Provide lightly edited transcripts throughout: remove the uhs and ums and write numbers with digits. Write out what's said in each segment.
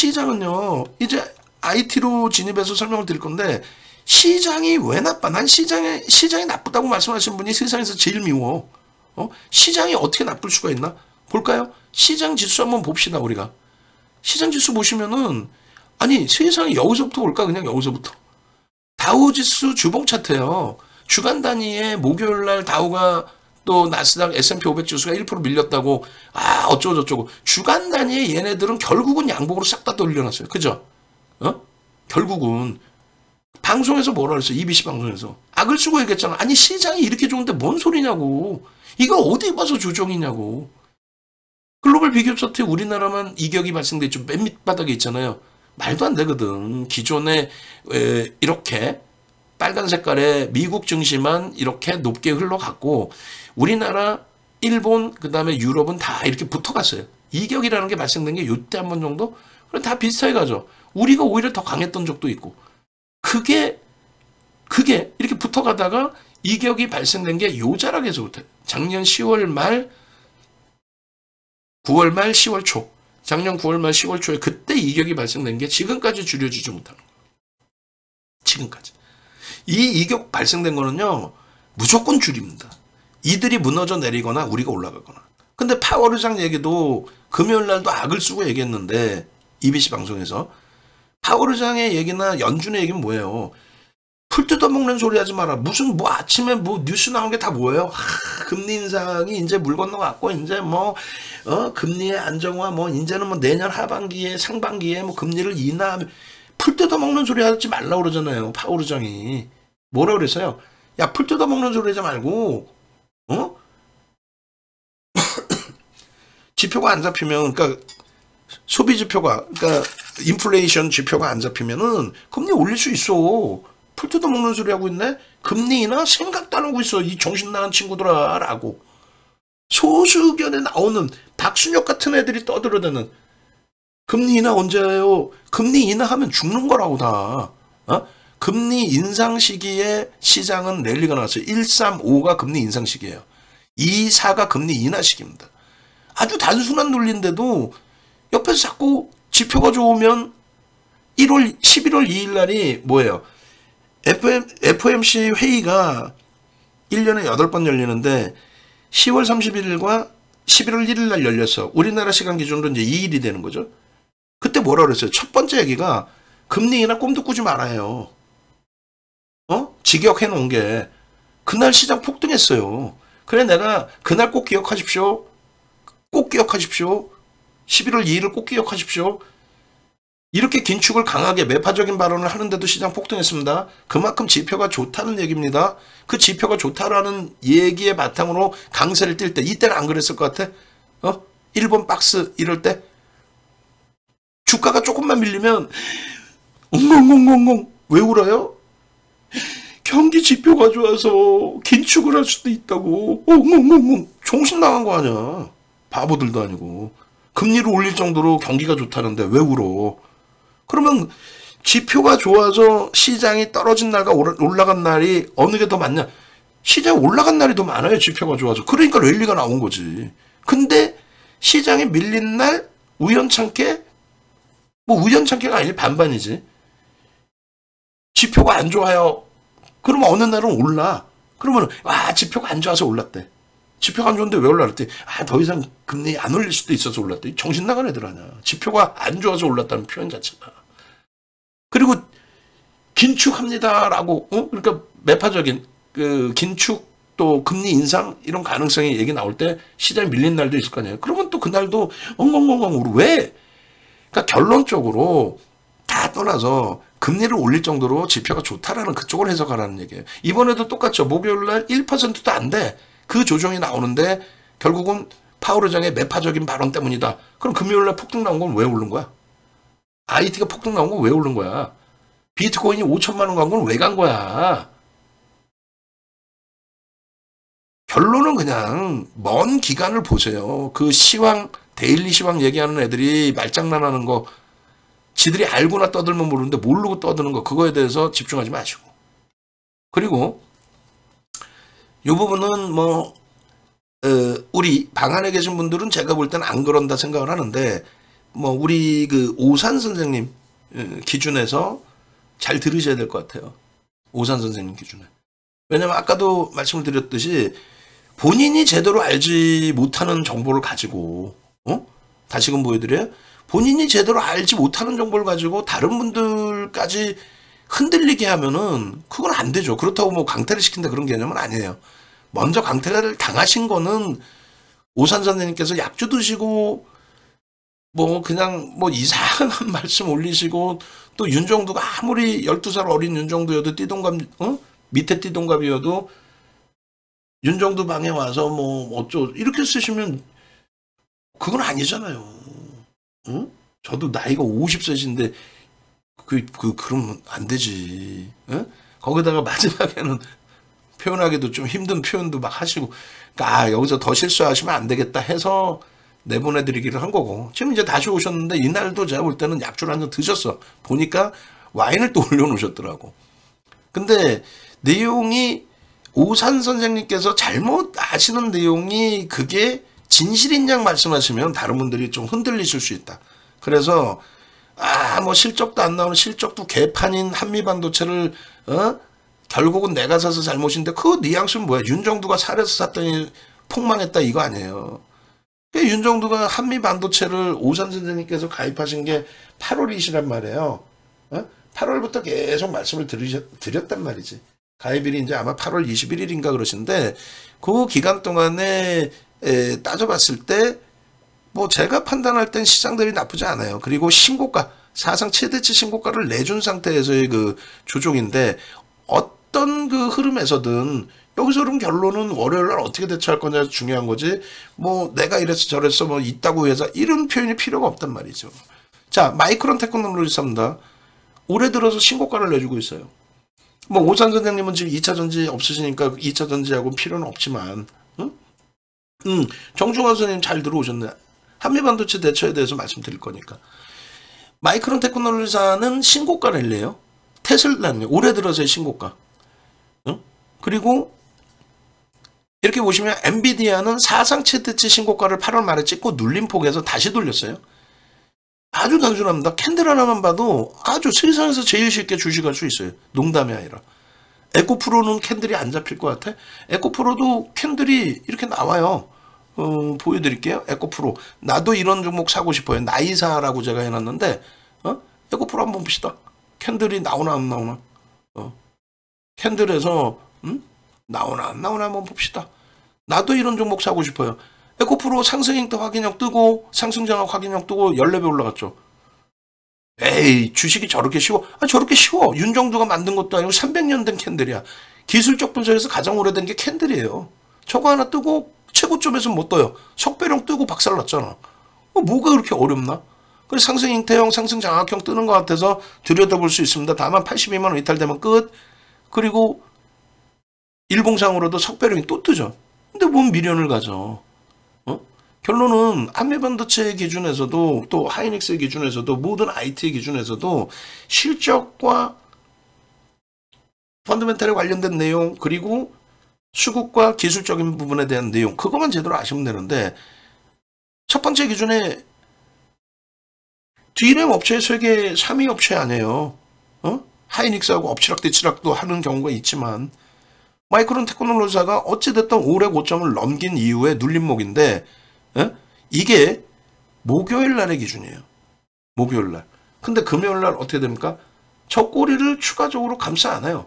시장은요, 이제 IT로 진입해서 설명을 드릴 건데, 시장이 왜 나빠? 난 시장이 나쁘다고 말씀하시는 분이 세상에서 제일 미워. 시장이 어떻게 나쁠 수가 있나? 볼까요? 시장 지수 한번 봅시다, 우리가. 시장 지수 보시면은, 아니, 세상에 여기서부터 볼까? 그냥 여기서부터. 다우 지수 주봉 차트예요. 주간 단위에 목요일 날 다우가 또 나스닥 S&P 500 지수가 1% 밀렸다고, 어쩌고저쩌고. 주간 단위에 얘네들은 결국은 양복으로 싹 다 돌려놨어요. 그죠? 결국은. 방송에서 뭐라 그랬어? EBC 방송에서. 악을 쓰고 얘기했잖아. 아니, 시장이 이렇게 좋은데 뭔 소리냐고. 이거 어디 봐서 조정이냐고. 글로벌 비교 차트에 우리나라만 이격이 발생돼 있죠. 맨 밑바닥에 있잖아요. 말도 안 되거든. 기존에 이렇게 빨간 색깔의 미국 증시만 이렇게 높게 흘러갔고 우리나라, 일본, 그 다음에 유럽은 다 이렇게 붙어갔어요. 이격이라는 게 발생된 게 요때 한 번 정도? 그럼 다 비슷하게 가죠. 우리가 오히려 더 강했던 적도 있고. 그게 이렇게 붙어가다가 이격이 발생된 게 요 자락에서부터 작년 10월 말, 9월 말, 10월 초. 작년 9월 말 10월 초에 그때 이격이 발생된 게 지금까지 줄여주지 못하는 거예요. 지금까지. 이 이격 발생된 거는요. 무조건 줄입니다. 이들이 무너져 내리거나 우리가 올라가거나. 근데 파월 의장 얘기도 금요일 날도 악을 쓰고 얘기했는데 EBC 방송에서 파월 의장의 얘기나 연준의 얘기는 뭐예요? 풀 뜯어먹는 소리 하지 마라. 무슨 뭐 아침에 뭐 뉴스 나온 게 다 뭐예요? 금리 인상이 이제 물 건너갔고 이제 뭐 금리의 안정화 뭐 이제는 뭐 내년 하반기에 상반기에 뭐 금리를 인하하면 풀 뜯어먹는 소리 하지 말라고 그러잖아요. 파월 의장이. 뭐라 그랬어요? 야, 풀 뜯어먹는 소리 하지 말고 지표가 안 잡히면 그러니까 소비 지표가 그러니까 인플레이션 지표가 안 잡히면은 금리 올릴 수 있어. 풀 뜯어먹는 소리 하고 있네? 금리 인하 생각도 안 하고 있어. 이 정신 나간 친구들아 라고. 소수 의견에 나오는 박순혁 같은 애들이 떠들어대는 금리 인하 언제 해요? 금리 인하하면 죽는 거라고 다. 금리 인상 시기에 시장은 랠리가 나왔어요. 135가 금리 인상 시기예요. 24가 금리 인하 시기입니다. 아주 단순한 논리인데도 옆에서 자꾸 지표가 좋으면 11월 2일 날이 뭐예요? FOMC 회의가 1년에 8번 열리는데 10월 31일과 11월 1일 날 열렸어. 우리나라 시간 기준으로 이제 2일이 되는 거죠. 그때 뭐라 그랬어요? 첫 번째 얘기가 금리 인하 꿈도 꾸지 말아요. 직역해 놓은 게 그날 시장 폭등했어요. 그래 내가 그날 꼭 기억하십시오. 꼭 기억하십시오. 11월 2일을 꼭 기억하십시오. 이렇게 긴축을 강하게 매파적인 발언을 하는데도 시장 폭등했습니다. 그만큼 지표가 좋다는 얘기입니다. 그 지표가 좋다라는 얘기의 바탕으로 강세를 띨 때 이때는 안 그랬을 것 같아? 1번 박스 이럴 때 주가가 조금만 밀리면 엉엉엉엉엉 왜 울어요? 경기 지표가 좋아서 긴축을 할 수도 있다고. 엉엉엉엉 정신 나간 거 아니야. 바보들도 아니고. 금리를 올릴 정도로 경기가 좋다는데 왜 울어? 그러면 지표가 좋아서 시장이 떨어진 날과 올라간 날이 어느 게 더 많냐? 시장이 올라간 날이 더 많아요. 지표가 좋아서. 그러니까 랠리가 나온 거지. 근데 시장이 밀린 날 우연찮게 뭐 우연찮게가 아니지 반반이지. 지표가 안 좋아요. 그러면 어느 날은 올라. 그러면 지표가 안 좋아서 올랐대. 지표가 안 좋은데 왜 올랐대? 더 이상 금리 안 올릴 수도 있어서 올랐대. 정신 나간 애들 아니야. 지표가 안 좋아서 올랐다는 표현 자체가. 그리고 긴축합니다라고 그러니까 매파적인 그 긴축 또 금리 인상 이런 가능성이 얘기 나올 때 시장이 밀린 날도 있을 거 아니에요. 그러면 또 그날도 엉엉엉엉 왜? 그러니까 결론적으로 다 떠나서 금리를 올릴 정도로 지표가 좋다라는 그쪽을 해석하라는 얘기예요. 이번에도 똑같죠. 목요일 날 1%도 안 돼. 그 조정이 나오는데 결국은 파월 의장의 매파적인 발언 때문이다. 그럼 금요일 날 폭등 나온 건 왜 오른 거야? IT가 폭등 나온 건 왜 오른 거야? 비트코인이 5천만 원 간 건 왜 간 거야? 결론은 그냥 먼 기간을 보세요. 그 시황, 데일리 시황 얘기하는 애들이 말장난하는 거 지들이 알고나 떠들면 모르는데 모르고 떠드는 거 그거에 대해서 집중하지 마시고. 그리고 이 부분은 우리 방 안에 계신 분들은 제가 볼 때는 안 그런다 생각을 하는데 뭐 우리 그 오산 선생님 기준에서 잘 들으셔야 될 것 같아요. 오산 선생님 기준에. 왜냐면 아까도 말씀을 드렸듯이 본인이 제대로 알지 못하는 정보를 가지고 다시금 보여드려요. 본인이 제대로 알지 못하는 정보를 가지고 다른 분들까지 흔들리게 하면은 그건 안 되죠. 그렇다고 뭐 강퇴를 시킨다 그런 개념은 아니에요. 먼저 강퇴를 당하신 거는 오산 선생님께서 약주 드시고 뭐 그냥 뭐 이상한 말씀 올리시고 또 윤정두가 아무리 12살 어린 윤정두여도 띠동갑 밑에 띠동갑이어도 윤정두 방에 와서 뭐 어쩌 이렇게 쓰시면 그건 아니잖아요. 응? 저도 나이가 50세신데 그러면 안 되지. 응? 거기다가 마지막에는 표현하기도 좀 힘든 표현도 막 하시고 그러니까 여기서 더 실수하시면 안 되겠다 해서 내보내드리기를 한 거고 지금 이제 다시 오셨는데 이날도 제가 볼 때는 약주를 한 잔 드셨어. 보니까 와인을 또 올려놓으셨더라고. 근데 내용이 오산 선생님께서 잘못 아시는 내용이 그게 진실인 양 말씀하시면 다른 분들이 좀 흔들리실 수 있다. 그래서 뭐 실적도 안 나오는 실적도 개판인 한미반도체를 결국은 내가 사서 잘못인데 그 뉘앙스는 뭐야? 윤정두가 살에서 샀더니 폭망했다 이거 아니에요. 윤정두가 한미반도체를 오산 선생님께서 가입하신 게 8월이시란 말이에요. 8월부터 계속 말씀을 드렸단 말이지. 가입일이 이제 아마 8월 21일인가 그러신데 그 기간 동안에 따져봤을 때 뭐 제가 판단할 땐 시장 대비 나쁘지 않아요. 그리고 신고가 사상 최대치 신고가를 내준 상태에서의 그 조종인데 어떤 그 흐름에서든 여기서 그럼 결론은 월요일날 어떻게 대처할 거냐 중요한 거지. 뭐 내가 이랬어 저랬어 뭐 있다고 해서 이런 표현이 필요가 없단 말이죠. 자, 마이크론 테크놀로지사입니다. 올해 들어서 신고가를 내주고 있어요. 뭐 오산 선생님은 지금 2차 전지 없으시니까 2차 전지하고 필요는 없지만 정중환 선생님 잘 들어오셨네. 한미반도체 대처에 대해서 말씀드릴 거니까. 마이크론 테크놀로지사는 신고가를 내요. 테슬라는 올해 들어서의 신고가. 그리고 이렇게 보시면 엔비디아는 사상 최대치 신고가를 8월 말에 찍고 눌림폭에서 다시 돌렸어요. 아주 단순합니다. 캔들 하나만 봐도 아주 세상에서 제일 쉽게 주식할 수 있어요. 농담이 아니라. 에코프로는 캔들이 안 잡힐 것 같아? 에코프로도 캔들이 이렇게 나와요. 보여드릴게요. 에코프로. 나도 이런 종목 사고 싶어요. 나이사라고 제가 해놨는데 에코프로 한번 봅시다. 캔들이 나오나 안 나오나. 캔들에서 나오나 안 나오나 한번 봅시다. 나도 이런 종목 사고 싶어요. 에코프로 상승행태 확인형 뜨고 상승장악 확인형 뜨고 14배 올라갔죠. 에이 주식이 저렇게 쉬워? 저렇게 쉬워. 윤정두가 만든 것도 아니고 300년 된 캔들이야. 기술적 분석에서 가장 오래된 게 캔들이에요. 저거 하나 뜨고 최고점에서 못 떠요. 석배령 뜨고 박살났잖아. 뭐가 그렇게 어렵나? 그래서 상승행태형 상승장악형 뜨는 것 같아서 들여다볼 수 있습니다. 다만 82만원 이탈되면 끝. 그리고 일봉상으로도 석배령이 또 뜨죠. 근데 뭔 미련을 가져. 결론은 한미반도체 기준에서도 또 하이닉스 기준에서도 모든 IT 기준에서도 실적과 펀더멘탈에 관련된 내용 그리고 수급과 기술적인 부분에 대한 내용 그것만 제대로 아시면 되는데 첫 번째 기준에 D램 업체 세계 3위 업체 아니에요. 하이닉스하고 엎치락뒤치락도 하는 경우가 있지만 마이크론 테크놀로지사가 어찌됐든 올해 고점을 넘긴 이후에 눌림목인데 이게 목요일 날의 기준이에요. 목요일 날. 근데 금요일 날 어떻게 됩니까? 저 꼬리를 추가적으로 감싸 안아요.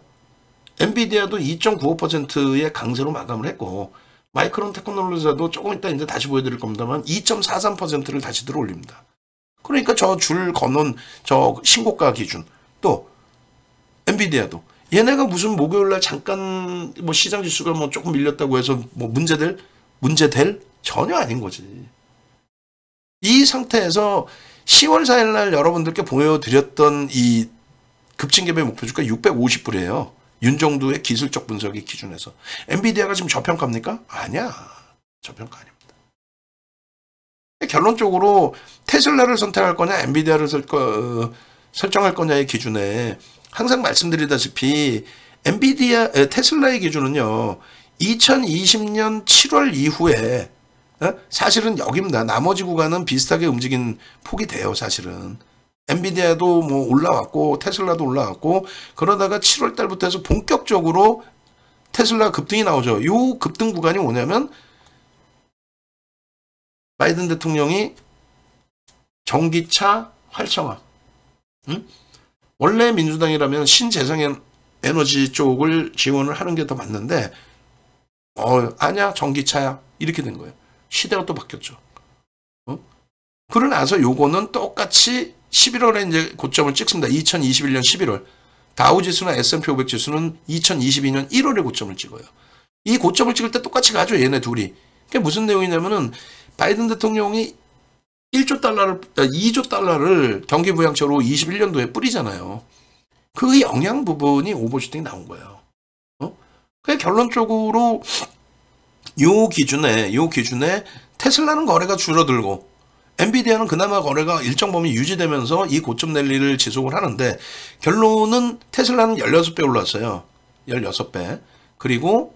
엔비디아도 2.95%의 강세로 마감을 했고 마이크론 테크놀로지사도 조금 이따 이제 다시 보여드릴 겁니다만 2.43%를 다시 들어올립니다. 그러니까 저 줄 거는 저 신고가 기준 또 엔비디아도 얘네가 무슨 목요일 날 잠깐 뭐 시장 지수가 뭐 조금 밀렸다고 해서 뭐 문제될 전혀 아닌 거지. 이 상태에서 10월 4일 날 여러분들께 보여드렸던 이 급증갭의 목표주가 650불이에요. 윤정두의 기술적 분석의 기준에서. 엔비디아가 지금 저평가입니까? 아니야. 저평가 아닙니다. 결론적으로 테슬라를 선택할 거냐 엔비디아를 설정할 거냐의 기준에 항상 말씀드리다시피 테슬라의 기준은요. 2020년 7월 이후에 사실은 여기입니다. 나머지 구간은 비슷하게 움직인 폭이 돼요. 사실은. 엔비디아도 뭐 올라왔고 테슬라도 올라왔고 그러다가 7월 달부터 해서 본격적으로 테슬라 급등이 나오죠. 요 급등 구간이 뭐냐면 바이든 대통령이 전기차 활성화. 원래 민주당이라면 신재생 에너지 쪽을 지원을 하는 게 더 맞는데 아니야 전기차야 이렇게 된 거예요. 시대가 또 바뀌었죠. 그러고 나서 요거는 똑같이 11월에 이제 고점을 찍습니다. 2021년 11월. 다우지수나 S&P 500 지수는 2022년 1월에 고점을 찍어요. 이 고점을 찍을 때 똑같이 가죠. 얘네 둘이. 그게 무슨 내용이냐면은 바이든 대통령이 2조 달러를 경기부양처로 21년도에 뿌리잖아요. 그 영향 부분이 오버슈팅이 나온 거예요. 그게 결론적으로 요 기준에 테슬라는 거래가 줄어들고 엔비디아는 그나마 거래가 일정 범위 유지되면서 이 고점 랠리를 지속을 하는데 결론은 테슬라는 16배 올랐어요. 16배. 그리고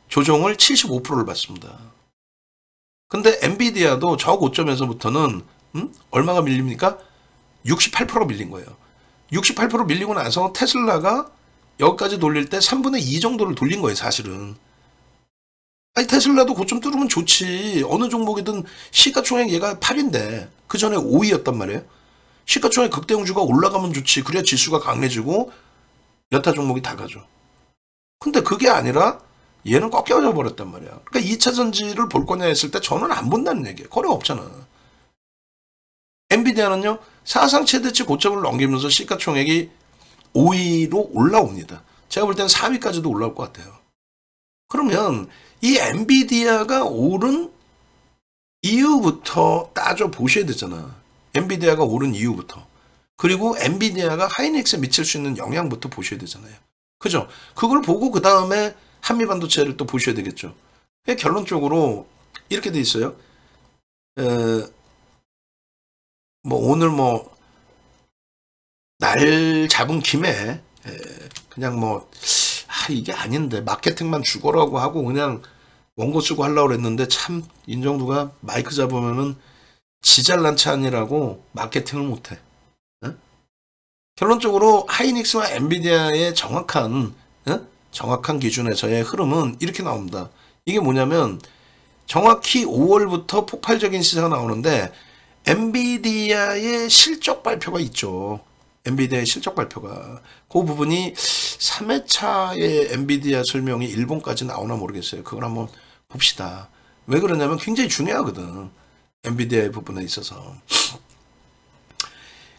조정을 75%를 받습니다. 근데 엔비디아도 저 고점에서부터는 얼마가 밀립니까? 68% 밀린 거예요. 68% 밀리고 나서 테슬라가 여기까지 돌릴 때 3분의 2 정도를 돌린 거예요. 사실은. 아니 테슬라도 고점 뚫으면 좋지. 어느 종목이든 시가총액 얘가 8인데 그 전에 5위였단 말이에요. 시가총액 극대응주가 올라가면 좋지. 그래야 지수가 강해지고 여타 종목이 다 가죠. 근데 그게 아니라 얘는 꺾여져 버렸단 말이야. 그러니까 2차 전지를 볼 거냐 했을 때 저는 안 본다는 얘기예요. 거래가 없잖아. 엔비디아는요. 사상 최대치 고점을 넘기면서 시가총액이 5위로 올라옵니다. 제가 볼 때는 4위까지도 올라올 것 같아요. 그러면 이 엔비디아가 오른 이유부터 따져 보셔야 되잖아. 엔비디아가 오른 이유부터. 그리고 엔비디아가 하이닉스에 미칠 수 있는 영향부터 보셔야 되잖아요. 그죠? 그걸 보고 그 다음에 한미반도체를 또 보셔야 되겠죠. 결론적으로 이렇게 돼 있어요. 오늘 날 잡은 김에 그냥 이게 아닌데 마케팅만 죽어라고 하고 그냥 원고 쓰고 하려고 그랬는데 참 인정두가 마이크 잡으면은 지잘난 차 아니라고 마케팅을 못해. 결론적으로 하이닉스와 엔비디아의 정확한 기준에서의 흐름은 이렇게 나옵니다. 이게 뭐냐면 정확히 5월부터 폭발적인 시세가 나오는데 엔비디아의 실적 발표가 있죠. 엔비디아의 실적 발표가. 그 부분이 3회차의 엔비디아 설명이 일본까지 나오나 모르겠어요. 그걸 한번 봅시다. 왜 그러냐면 굉장히 중요하거든. 엔비디아의 부분에 있어서.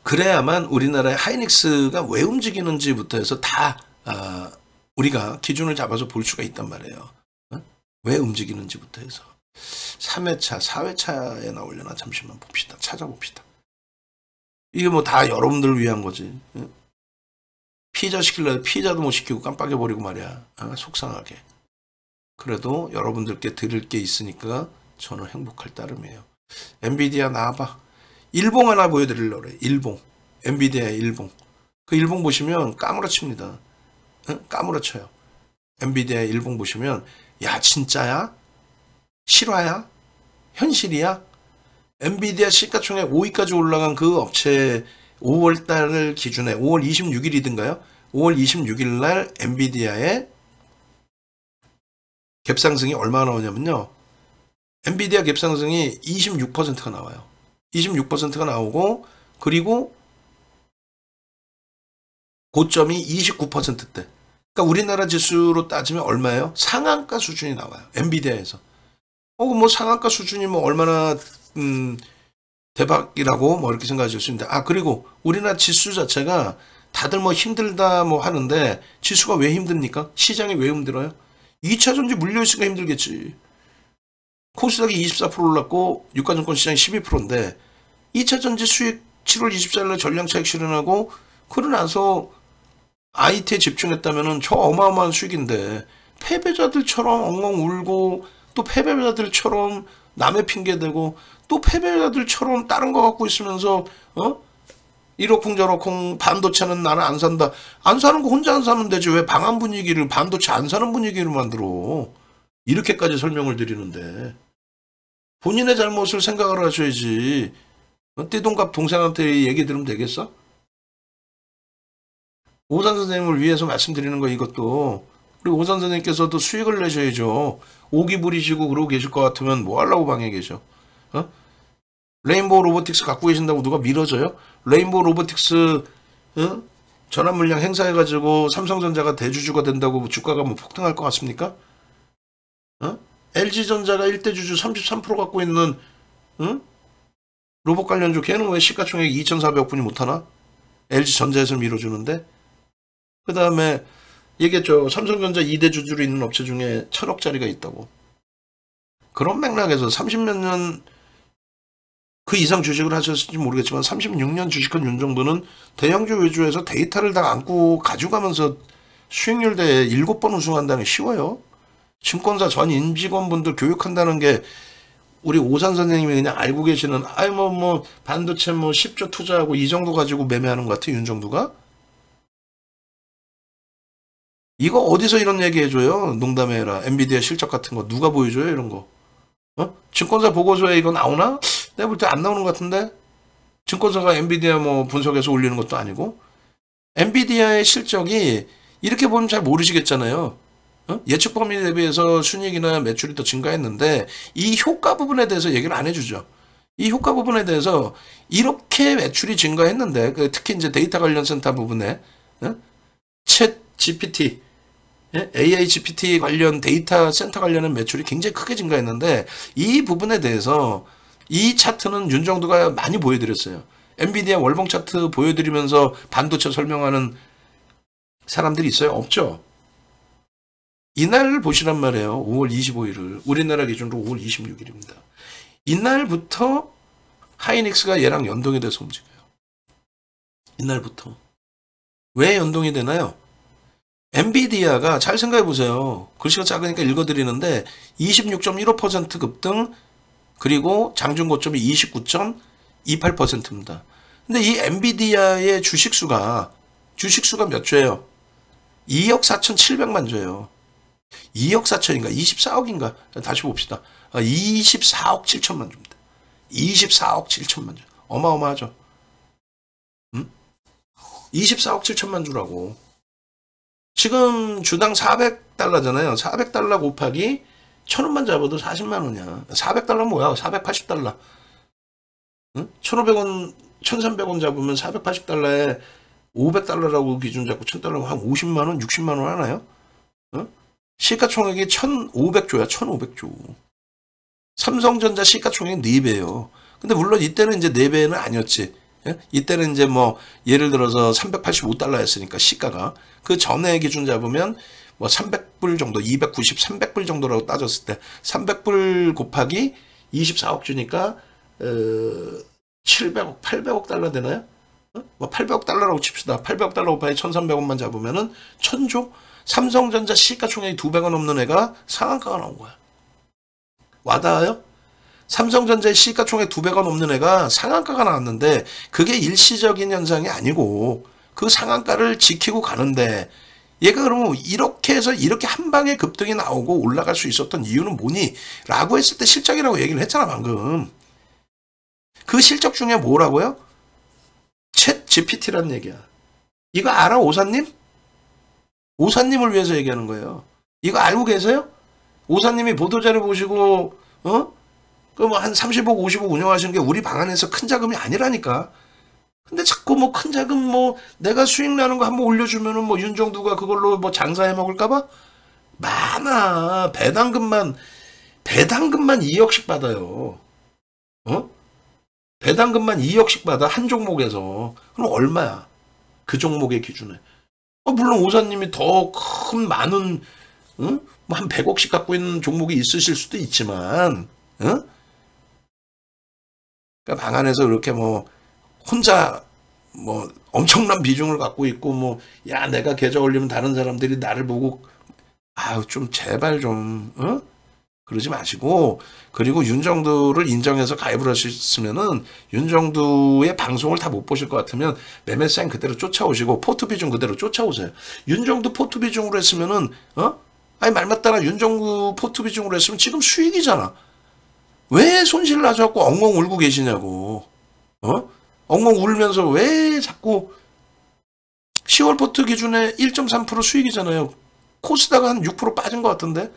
그래야만 우리나라의 하이닉스가 왜 움직이는지부터 해서 다 우리가 기준을 잡아서 볼 수가 있단 말이에요. 왜 움직이는지부터 해서. 3회차, 4회차에 나오려나 잠시만 봅시다. 찾아봅시다. 이게 다 여러분들을 위한 거지. 피자 시키려고 피자도 못 시키고 깜빡여버리고 말이야. 속상하게. 그래도 여러분들께 드릴 게 있으니까 저는 행복할 따름이에요. 엔비디아 나와봐. 일봉 하나 보여드리려고 그래. 일봉. 엔비디아의 일봉. 그 일봉 보시면 까무러칩니다. 까무러쳐요. 엔비디아의 일봉 보시면 야 진짜야? 실화야? 현실이야? 엔비디아 시가총액 5위까지 올라간 그 업체 5월달 기준에 5월 26일이든가요? 5월 26일 날 엔비디아의 갭상승이 얼마나 나오냐면요. 엔비디아 갭상승이 26%가 나와요. 26%가 나오고 그리고 고점이 29%대. 그러니까 우리나라 지수로 따지면 얼마예요? 상한가 수준이 나와요. 엔비디아에서. 상한가 수준이 얼마나 대박이라고 이렇게 생각하실 수 있는데 그리고 우리나라 지수 자체가 다들 힘들다 하는데 지수가 왜 힘듭니까? 시장이 왜 힘들어요? 2차 전지 물려있으니까 힘들겠지. 코스닥이 24% 올랐고 유가증권 시장이 12%인데 2차 전지 수익 7월 24일날 전량차익 실현하고 그러고 나서 IT에 집중했다면 저 어마어마한 수익인데 패배자들처럼 엉엉 울고 또 패배자들처럼 남의 핑계대고 또 패배자들처럼 다른 거 갖고 있으면서 이러쿵 저러쿵 반도체는 나는 안 산다. 안 사는 거 혼자 안 사면 되지. 왜 방한 분위기를 반도체 안 사는 분위기로 만들어. 이렇게까지 설명을 드리는데 본인의 잘못을 생각을 하셔야지. 띠동갑 동생한테 얘기 들으면 되겠어? 오산 선생님을 위해서 말씀드리는 거 이것도. 그리고 오산 선생님께서도 수익을 내셔야죠. 오기 부리시고 그러고 계실 것 같으면 뭐 하려고 방에 계셔? 어? 레인보우 로보틱스 갖고 계신다고 누가 밀어줘요? 레인보우 로보틱스 전환 물량 행사해가지고 삼성전자가 대주주가 된다고 주가가 뭐 폭등할 것 같습니까? LG전자가 1대 주주 33% 갖고 있는 로봇 관련주 걔는 왜 시가총액 2,400억분이 못하나? LG전자에서 밀어주는데. 그 다음에 얘기했죠. 삼성전자 2대 주주로 있는 업체 중에 1,000억짜리가 있다고. 그런 맥락에서 30몇 년 그 이상 주식을 하셨을지 모르겠지만 36년 주식한 윤정도는 대형주 위주에서 데이터를 다 안고 가져가면서 수익률 대회 7번 우승한다는 게 쉬워요. 증권사 전 임직원분들 교육한다는 게 우리 오산 선생님이 그냥 알고 계시는 반도체 10조 투자하고 이 정도 가지고 매매하는 것 같아 윤정도가? 이거 어디서 이런 얘기 해줘요? 농담해라. 엔비디아 실적 같은 거 누가 보여줘요 이런 거? 증권사 보고서에 이거 나오나? 내가 볼 때 안 나오는 것 같은데? 증권사가 엔비디아 분석해서 올리는 것도 아니고. 엔비디아의 실적이 이렇게 보면 잘 모르시겠잖아요. 예측 범위 대비해서 순이익이나 매출이 더 증가했는데 이 효과 부분에 대해서 얘기를 안 해주죠. 이 효과 부분에 대해서 이렇게 매출이 증가했는데 특히 이제 데이터 관련 센터 부분에 챗 GPT, AI GPT 관련 데이터 센터 관련한 매출이 굉장히 크게 증가했는데 이 부분에 대해서 이 차트는 윤정도가 많이 보여드렸어요. 엔비디아 월봉 차트 보여드리면서 반도체 설명하는 사람들이 있어요? 없죠? 이날 보시란 말이에요. 5월 25일을. 우리나라 기준으로 5월 26일입니다. 이날부터 하이닉스가 얘랑 연동이 돼서 움직여요. 이날부터. 왜 연동이 되나요? 엔비디아가 잘 생각해 보세요. 글씨가 작으니까 읽어드리는데 26.15% 급등 그리고 장중 고점이 29.28%입니다. 근데 이 엔비디아의 주식수가 몇 조예요? 2억 4,700만 조예요. 2억 4천인가 24억인가 다시 봅시다. 24억 7천만 조입니다. 24억 7천만 조. 어마어마하죠. 24억 7천만 주라고. 지금 주당 400달러잖아요. 400달러 곱하기 1,000원만 잡아도 40만 원이야. 400달러 뭐야? 480달러. 1,500원, 1,300원 잡으면 480달러에 500달러라고 기준 잡고 1,000달러면 한 50만 원, 60만 원 하나요? 시가총액이 1,500조야. 1,500조. 삼성전자 시가총액 4배예요. 근데 물론 이때는 이제 4배는 아니었지. 이때는 이제 예를 들어서 385달러였으니까 시가가 그 전에 기준 잡으면 300불 정도, 290, 300불 정도라고 따졌을 때 300불 곱하기 24억 주니까 700억, 800억 달러 되나요? 800억 달러라고 칩시다. 800억 달러 곱하기 1,300원만 잡으면은 1,000조? 삼성전자 시가총액이 2배가 넘는 애가 상한가가 나온 거야. 와닿아요? 삼성전자의 시가총액 2배가 넘는 애가 상한가가 나왔는데 그게 일시적인 현상이 아니고 그 상한가를 지키고 가는데 얘가 그러면 이렇게 해서 이렇게 한 방에 급등이 나오고 올라갈 수 있었던 이유는 뭐니? 라고 했을 때 실적이라고 얘기를 했잖아 방금. 그 실적 중에 뭐라고요? 챗 GPT라는 얘기야. 이거 알아 오사님? 오사님을 위해서 얘기하는 거예요. 이거 알고 계세요? 오사님이 보도자료 보시고 한 30억 50억 운영하시는 게 우리 방안에서 큰 자금이 아니라니까. 근데 자꾸 큰 자금 내가 수익 나는 거 한번 올려주면은 윤정두가 그걸로 장사해 먹을까봐? 많아. 배당금만 2억씩 받아요. 배당금만 2억씩 받아 한 종목에서. 그럼 얼마야? 그 종목의 기준에. 물론 오사님이 더 큰 많은 한 100억씩 갖고 있는 종목이 있으실 수도 있지만 그러니까 방 안에서 이렇게 혼자 엄청난 비중을 갖고 있고 야 내가 계좌 올리면 다른 사람들이 나를 보고 좀 제발 좀 그러지 마시고 그리고 윤정두를 인정해서 가입을 하셨으면은 윤정두의 방송을 다 못 보실 것 같으면 매매 사인 그대로 쫓아오시고 포트 비중 그대로 쫓아오세요. 윤정두 포트 비중으로 했으면은 말 맞다나 윤정두 포트 비중으로 했으면 지금 수익이잖아. 왜 손실 나셔갖고 엉엉 울고 계시냐고. 엉엉 울면서 왜 자꾸 10월 포트 기준에 1.3% 수익이잖아요. 코스닥 한 6% 빠진 것 같은데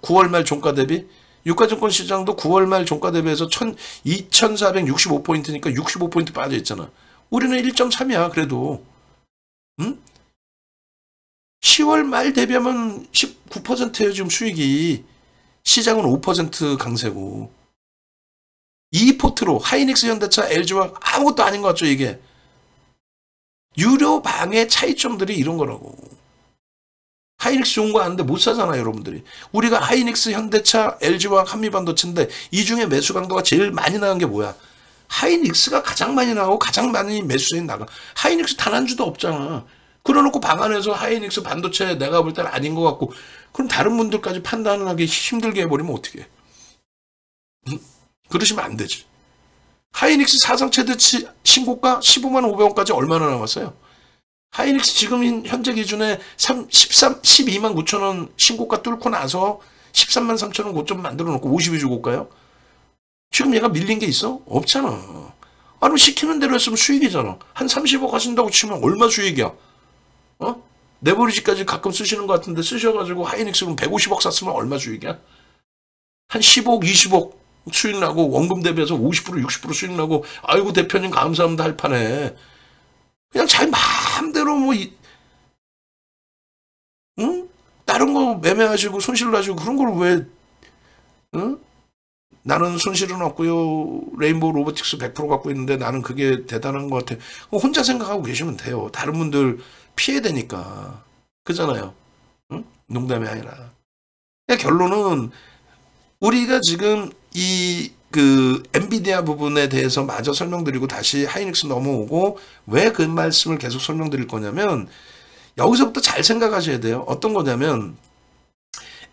9월 말 종가 대비 유가증권 시장도 9월 말 종가 대비해서 2465포인트니까 65포인트 빠져 있잖아. 우리는 1.3이야 그래도. 응? 10월 말 대비하면 19%예요 지금 수익이. 시장은 5% 강세고. 이 포트로 하이닉스, 현대차, LG와 아무것도 아닌 것 같죠 이게. 유료 방의 차이점들이 이런 거라고. 하이닉스 좋은 거 아는데 못 사잖아요 여러분들이. 우리가 하이닉스, 현대차, LG와 한미반도체인데 이 중에 매수 강도가 제일 많이 나간 게 뭐야? 하이닉스가 가장 많이 나가고 가장 많이 매수세인 나가. 하이닉스 단 한 주도 없잖아. 그러놓고 방 안에서 하이닉스 반도체 내가 볼 때는 아닌 것 같고, 그럼 다른 분들까지 판단하기 힘들게 해버리면 어떻게 해? 그러시면 안 되지. 하이닉스 사상 최대 신고가 15만 500원까지 얼마나 남았어요? 하이닉스 지금 현재 기준에 12만 9천 원 신고가 뚫고 나서 13만 3천 원 고점 만들어 놓고 52주 고가요? 지금 얘가 밀린 게 있어? 없잖아. 아니 시키는 대로 했으면 수익이잖아. 한 30억 하신다고 치면 얼마 수익이야? 네버리지까지 가끔 쓰시는 것 같은데 쓰셔가지고 하이닉스는 150억 샀으면 얼마 수익이야? 한 10억, 20억 수익 나고 원금 대비해서 50%, 60% 수익 나고 아이고 대표님 감사합니다 할 판에 그냥 자기 마음대로 뭐 응? 다른 거 매매하시고 손실 나시고 그런 걸 왜 응? 나는 손실은 없고요. 레인보우 로보틱스 100% 갖고 있는데 나는 그게 대단한 것 같아. 혼자 생각하고 계시면 돼요. 다른 분들 피해 되니까. 그잖아요. 응? 농담이 아니라. 그러니까 결론은 우리가 지금 그 엔비디아 부분에 대해서 마저 설명드리고 다시 하이닉스 넘어오고 왜 그 말씀을 계속 설명드릴 거냐면 여기서부터 잘 생각하셔야 돼요. 어떤 거냐면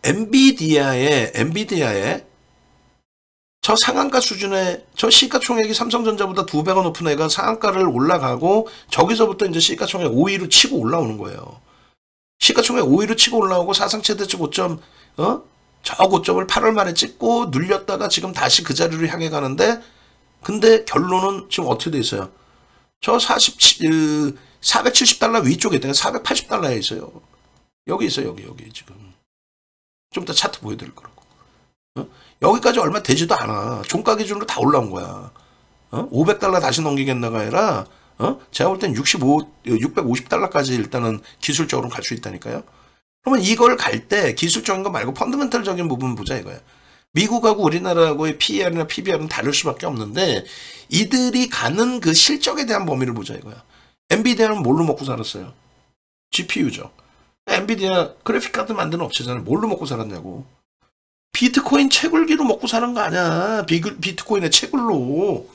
엔비디아의 저 상한가 수준의 저 시가총액이 삼성전자보다 2배가 높은 애가 상한가를 올라가고 저기서부터 이제 시가총액 5위로 치고 올라오는 거예요. 시가총액 5위로 치고 올라오고 사상 최대치 고점 저 고점을 8월 말에 찍고 눌렸다가 지금 다시 그 자리로 향해 가는데 근데 결론은 지금 어떻게 돼 있어요? 저 470달러 위쪽에 있다가 480달러에 있어요. 여기 있어요. 여기 지금. 좀 이따 차트 보여드릴 거라고. 여기까지 얼마 되지도 않아. 종가 기준으로 다 올라온 거야. 500달러 다시 넘기겠나가 아니라 제가 볼 땐 650달러까지 일단은 기술적으로 갈 수 있다니까요. 그러면 이걸 갈 때 기술적인 거 말고 펀더멘털적인 부분 보자 이거야. 미국하고 우리나라하고의 PER이나 PBR은 다를 수밖에 없는데 이들이 가는 그 실적에 대한 범위를 보자 이거야. 엔비디아는 뭘로 먹고 살았어요? GPU죠. 엔비디아 그래픽카드 만드는 업체잖아요. 뭘로 먹고 살았냐고. 비트코인 채굴기로 먹고 사는 거 아니야. 비트코인의 채굴로.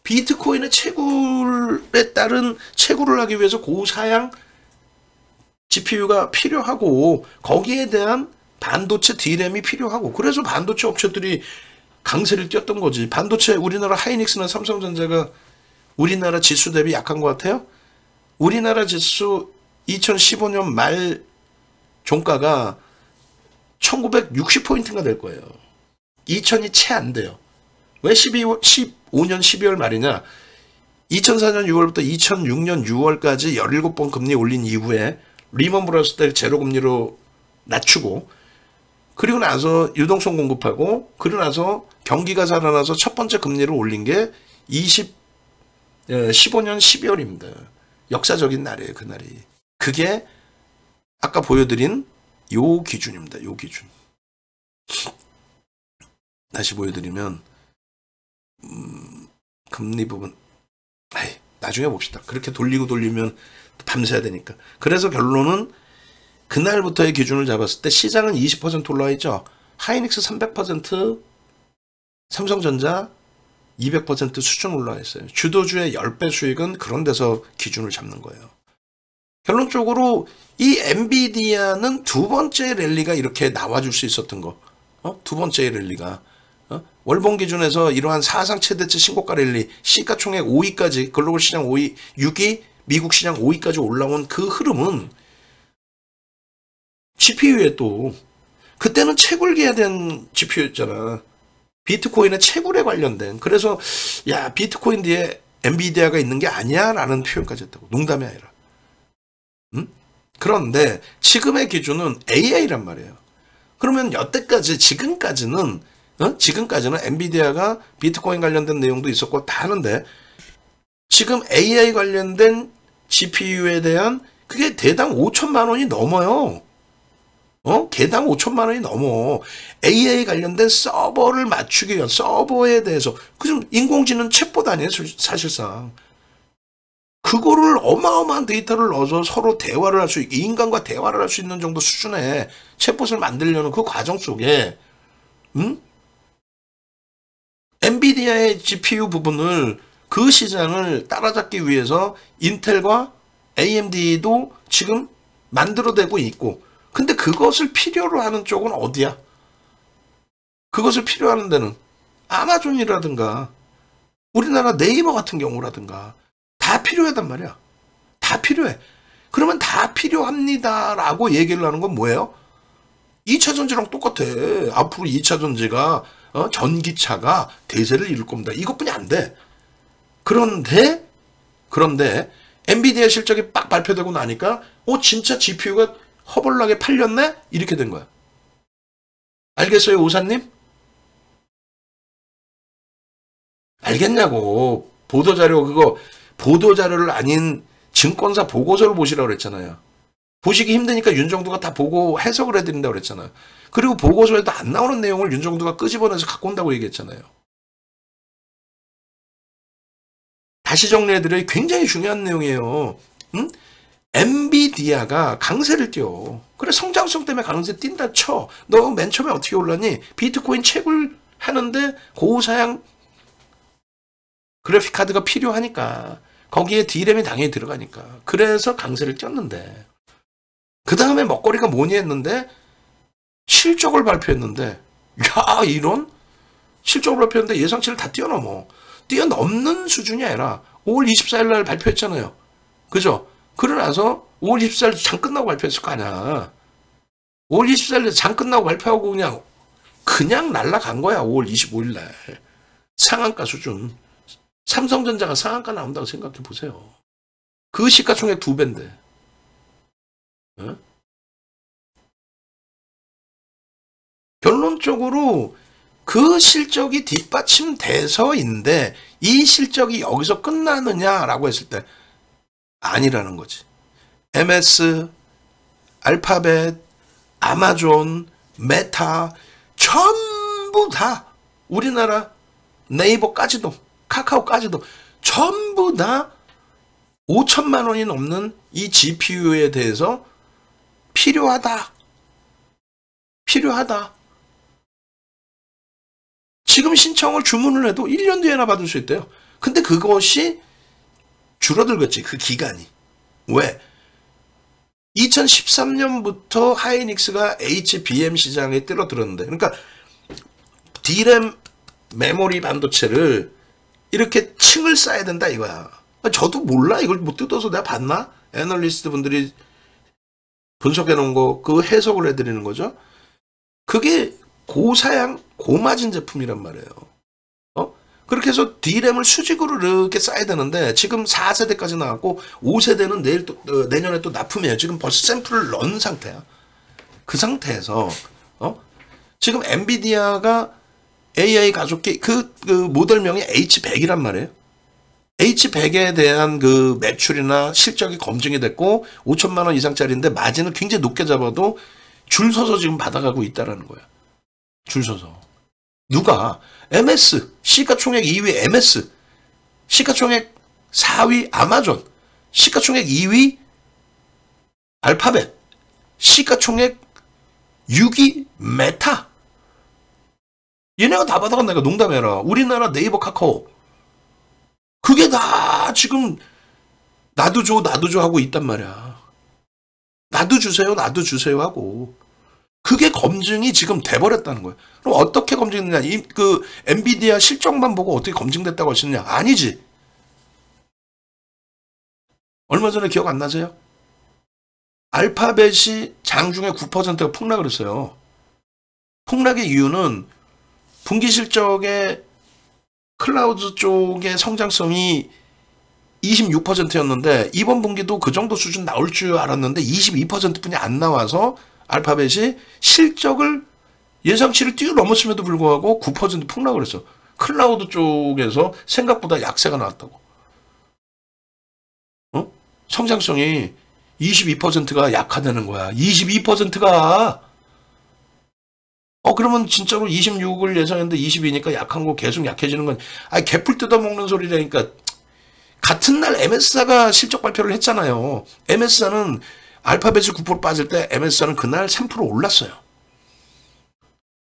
비트코인의 채굴에 따른 채굴을 하기 위해서 고사양 GPU가 필요하고 거기에 대한 반도체 D램이 필요하고 그래서 반도체 업체들이 강세를 띄었던 거지. 반도체 우리나라 하이닉스나 삼성전자가 우리나라 지수 대비 약한 것 같아요? 우리나라 지수 2015년 말 종가가 1960포인트가 될 거예요. 2000이 채 안 돼요. 왜 15년 12월 말이냐? 2004년 6월부터 2006년 6월까지 17번 금리 올린 이후에 리먼 브라더스 때 제로 금리로 낮추고 그리고 나서 유동성 공급하고 그러고 나서 경기가 살아나서 첫 번째 금리를 올린 게 15년 12월입니다. 역사적인 날이에요. 그날이. 그게 아까 보여드린 요 기준입니다. 요 기준. 다시 보여드리면 금리 부분 나중에 봅시다. 그렇게 돌리면 밤새야 되니까. 그래서 결론은 그날부터의 기준을 잡았을 때 시장은 20% 올라와 있죠. 하이닉스 300%, 삼성전자 200% 수준 올라와 있어요. 주도주의 10배 수익은 그런 데서 기준을 잡는 거예요. 결론적으로 이 엔비디아는 두 번째 랠리가 이렇게 나와줄 수 있었던 거. 두 번째 랠리가. 월봉 기준에서 이러한 사상 최대치 신고가 랠리, 시가총액 5위까지, 글로벌 시장 5위, 6위, 미국 시장 5위까지 올라온 그 흐름은 GPU에 또, 그때는 채굴기에 대한 GPU였잖아. 비트코인의 채굴에 관련된, 그래서 야 비트코인 뒤에 엔비디아가 있는 게 아니야 라는 표현까지 했다고. 농담이 아니라. 응? 그런데 지금의 기준은 AI란 말이에요. 그러면 여태까지 지금까지는 엔비디아가 비트코인 관련된 내용도 있었고 다 하는데, 지금 AI 관련된 GPU에 대한 그게 대당 5천만 원이 넘어요. 개당 5천만 원이 넘어. AI 관련된 서버를 맞추기 위한, 서버에 대해서, 그좀 인공지능 챗봇 아니에요, 사실상. 그거를 어마어마한 데이터를 넣어서 서로 대화를 할 수, 인간과 대화를 할 수 있는 정도 수준의 챗봇을 만들려는 그 과정 속에, 엔비디아의 GPU 부분을, 그 시장을 따라잡기 위해서 인텔과 AMD도 지금 만들어내고 있고, 근데 그것을 필요로 하는 쪽은 어디야? 그것을 필요로 하는 데는 아마존이라든가 우리나라 네이버 같은 경우라든가 다 필요하단 말이야. 다 필요해. 그러면 다 필요합니다라고 얘기를 하는 건 뭐예요? 2차 전지랑 똑같아. 앞으로 2차 전지가 전기차가 대세를 이룰 겁니다. 이것뿐이 안 돼. 그런데 엔비디아 실적이 빡 발표되고 나니까 진짜 GPU가 허벌나게 팔렸네? 이렇게 된 거야. 알겠어요, 오사님? 알겠냐고. 보도자료, 그거 보도자료를 아닌 증권사 보고서를 보시라고 그랬잖아요. 보시기 힘드니까 윤정두가 다 보고 해석을 해드린다고 그랬잖아요. 그리고 보고서에도 안 나오는 내용을 윤정두가 끄집어내서 갖고 온다고 얘기했잖아요. 다시 정리해드려야 굉장히 중요한 내용이에요. 응? 엔비디아가 강세를 띄워. 그래, 성장성 때문에 강세 뛴다 쳐. 너 맨 처음에 어떻게 올랐니? 비트코인 채굴 하는데 고사양 그래픽 카드가 필요하니까. 거기에 D램이 당연히 들어가니까. 그래서 강세를 띄었는데, 그 다음에 먹거리가 뭐니 했는데 실적을 발표했는데, 야, 이런 실적을 발표했는데 예상치를 다 뛰어넘어. 뛰어넘는 수준이 아니라 5월 24일 날 발표했잖아요. 그죠? 그러나서 5월 24일 장 끝나고 발표했을 거 아니야. 5월 24일 장 끝나고 발표하고 그냥 날라간 거야. 5월 25일 날. 상한가 수준. 삼성전자가 상한가 나온다고 생각해 보세요. 그 시가총액 2배인데. 어? 결론적으로 그 실적이 뒷받침돼서인데, 이 실적이 여기서 끝나느냐라고 했을 때 아니라는 거지. MS, 알파벳, 아마존, 메타 전부 다, 우리나라 네이버까지도, 카카오까지도 전부 다 5천만 원이 넘는 이 GPU에 대해서 필요하다. 지금 신청을 주문을 해도 1년 뒤에나 받을 수 있대요. 근데 그것이 줄어들겠지, 그 기간이. 왜? 2013년부터 하이닉스가 HBM 시장에 뛰어들었는데, 그러니까 D램 메모리 반도체를 이렇게 층을 쌓아야 된다 이거야. 저도 몰라. 이걸 못 뜯어서 내가 봤나? 애널리스트 분들이 분석해 놓은 거, 그 해석을 해드리는 거죠. 그게 고사양, 고마진 제품이란 말이에요. 그렇게 해서 D램을 수직으로 이렇게 쌓아야 되는데, 지금 4세대까지 나왔고 5세대는 내년에 또 납품해요. 지금 벌써 샘플을 넣은 상태야. 그 상태에서 지금 엔비디아가 AI 가속기 그 모델명이 H100이란 말이에요. H100에 대한 그 매출이나 실적이 검증이 됐고 5천만 원 이상짜리인데 마진을 굉장히 높게 잡아도 줄 서서 지금 받아가고 있다라는 거야. 줄 서서. 누가? MS, 시가총액 2위 MS, 시가총액 4위 아마존, 시가총액 2위 알파벳, 시가총액 6위 메타. 얘네가 다 받아간다니까. 농담해라. 우리나라 네이버, 카카오. 그게 다 지금 나도 줘 하고 있단 말이야. 나도 주세요 하고. 그게 검증이 지금 돼버렸다는 거예요. 그럼 어떻게 검증됐냐? 그 엔비디아 실적만 보고 어떻게 검증됐다고 하시느냐? 아니지. 얼마 전에 기억 안 나세요? 알파벳이 장중에 9%가 폭락을 했어요. 폭락의 이유는 분기 실적의 클라우드 쪽의 성장성이 26%였는데 이번 분기도 그 정도 수준 나올 줄 알았는데 22%뿐이 안 나와서 알파벳이 실적을 예상치를 뛰어넘었음에도 불구하고 9% 폭락을 했어. 클라우드 쪽에서 생각보다 약세가 나왔다고. 성장성이 22%가 약하다는 거야. 22%가. 그러면 진짜로 26을 예상했는데 22니까 약한 거 계속 약해지는 건, 개풀 뜯어먹는 소리라니까. 같은 날 MS사가 실적 발표를 했잖아요. MS사는 알파벳이 9% 빠질 때 MS사는 그날 3% 올랐어요.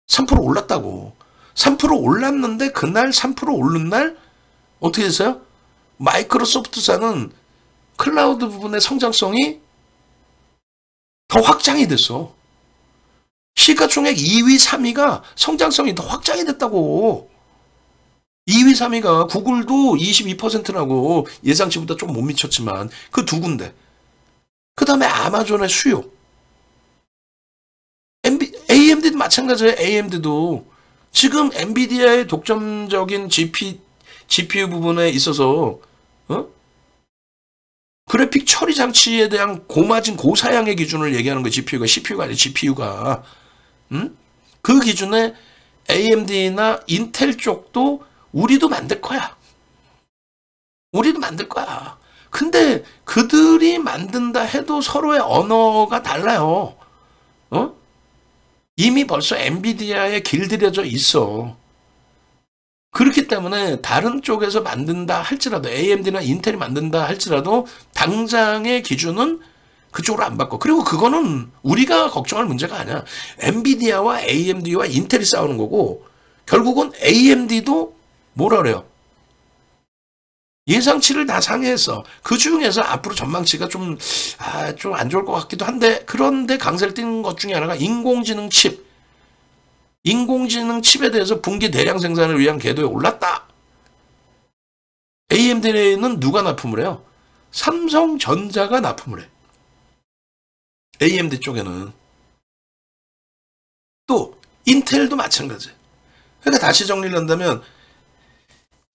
3% 올랐다고. 3% 올랐는데 그날 3% 오른 날 어떻게 됐어요? 마이크로소프트사는 클라우드 부분의 성장성이 더 확장이 됐어. 시가총액 2위, 3위가 성장성이 더 확장이 됐다고. 2위, 3위가 구글도 22%라고 예상치보다 좀 못 미쳤지만 그 두 군데. 그 다음에 아마존의 수요. AMD도 마찬가지예요. AMD도 지금 엔비디아의 독점적인 GPU 부분에 있어서 그래픽 처리 장치에 대한 고마진 고사양의 기준을 얘기하는 거예요. CPU가 아니라 GPU가. 그 기준에 AMD나 인텔 쪽도 우리도 만들 거야. 우리도 만들 거야. 근데 그들이 만든다 해도 서로의 언어가 달라요. 이미 벌써 엔비디아에 길들여져 있어. 그렇기 때문에 다른 쪽에서 만든다 할지라도 AMD나 인텔이 만든다 할지라도 당장의 기준은 그쪽으로 안 바꿔. 그리고 그거는 우리가 걱정할 문제가 아니야. 엔비디아와 AMD와 인텔이 싸우는 거고 결국은 AMD도 뭐라 그래요? 예상치를 다 상회했어. 그 중에서 앞으로 전망치가 좀 안 좋을 것 같기도 한데 그런데 강세를 띠는 것 중에 하나가 인공지능 칩. 인공지능 칩에 대해서 분기 대량 생산을 위한 궤도에 올랐다. AMD는 누가 납품을 해요? 삼성전자가 납품을 해. AMD 쪽에는. 또 인텔도 마찬가지. 그러니까 다시 정리를 한다면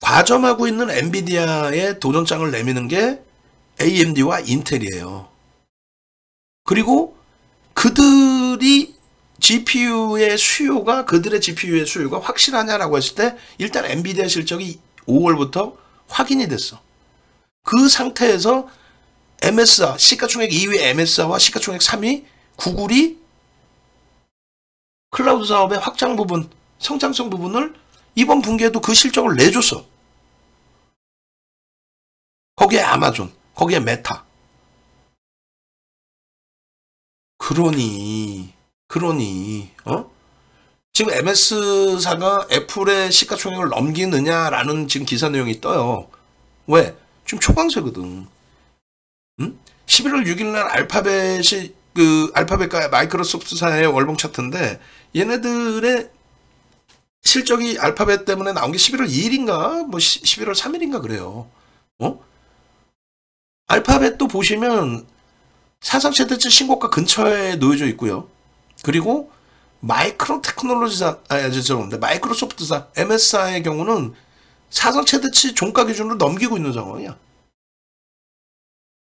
과점하고 있는 엔비디아의 도전장을 내미는 게 AMD와 인텔이에요. 그리고 그들의 GPU의 수요가 확실하냐라고 했을 때 일단 엔비디아 실적이 5월부터 확인이 됐어. 그 상태에서 MS사, 시가총액 2위 MS사와 시가총액 3위 구글이 클라우드 사업의 확장 부분, 성장성 부분을 이번 분기에도 그 실적을 내줬어. 거기에 아마존, 거기에 메타. 그러니 지금 MS사가 애플의 시가총액을 넘기느냐라는 지금 기사 내용이 떠요. 왜? 지금 초강세거든. 11월 6일 날 알파벳과 마이크로소프트사의 월봉 차트인데 얘네들의 실적이 알파벳 때문에 나온 게 11월 2일인가 11월 3일인가 그래요. 알파벳도 보시면 사상 최대치 신고가 근처에 놓여져 있고요. 그리고 마이크로소프트사 MS사의 경우는 사상 최대치 종가 기준으로 넘기고 있는 상황이야.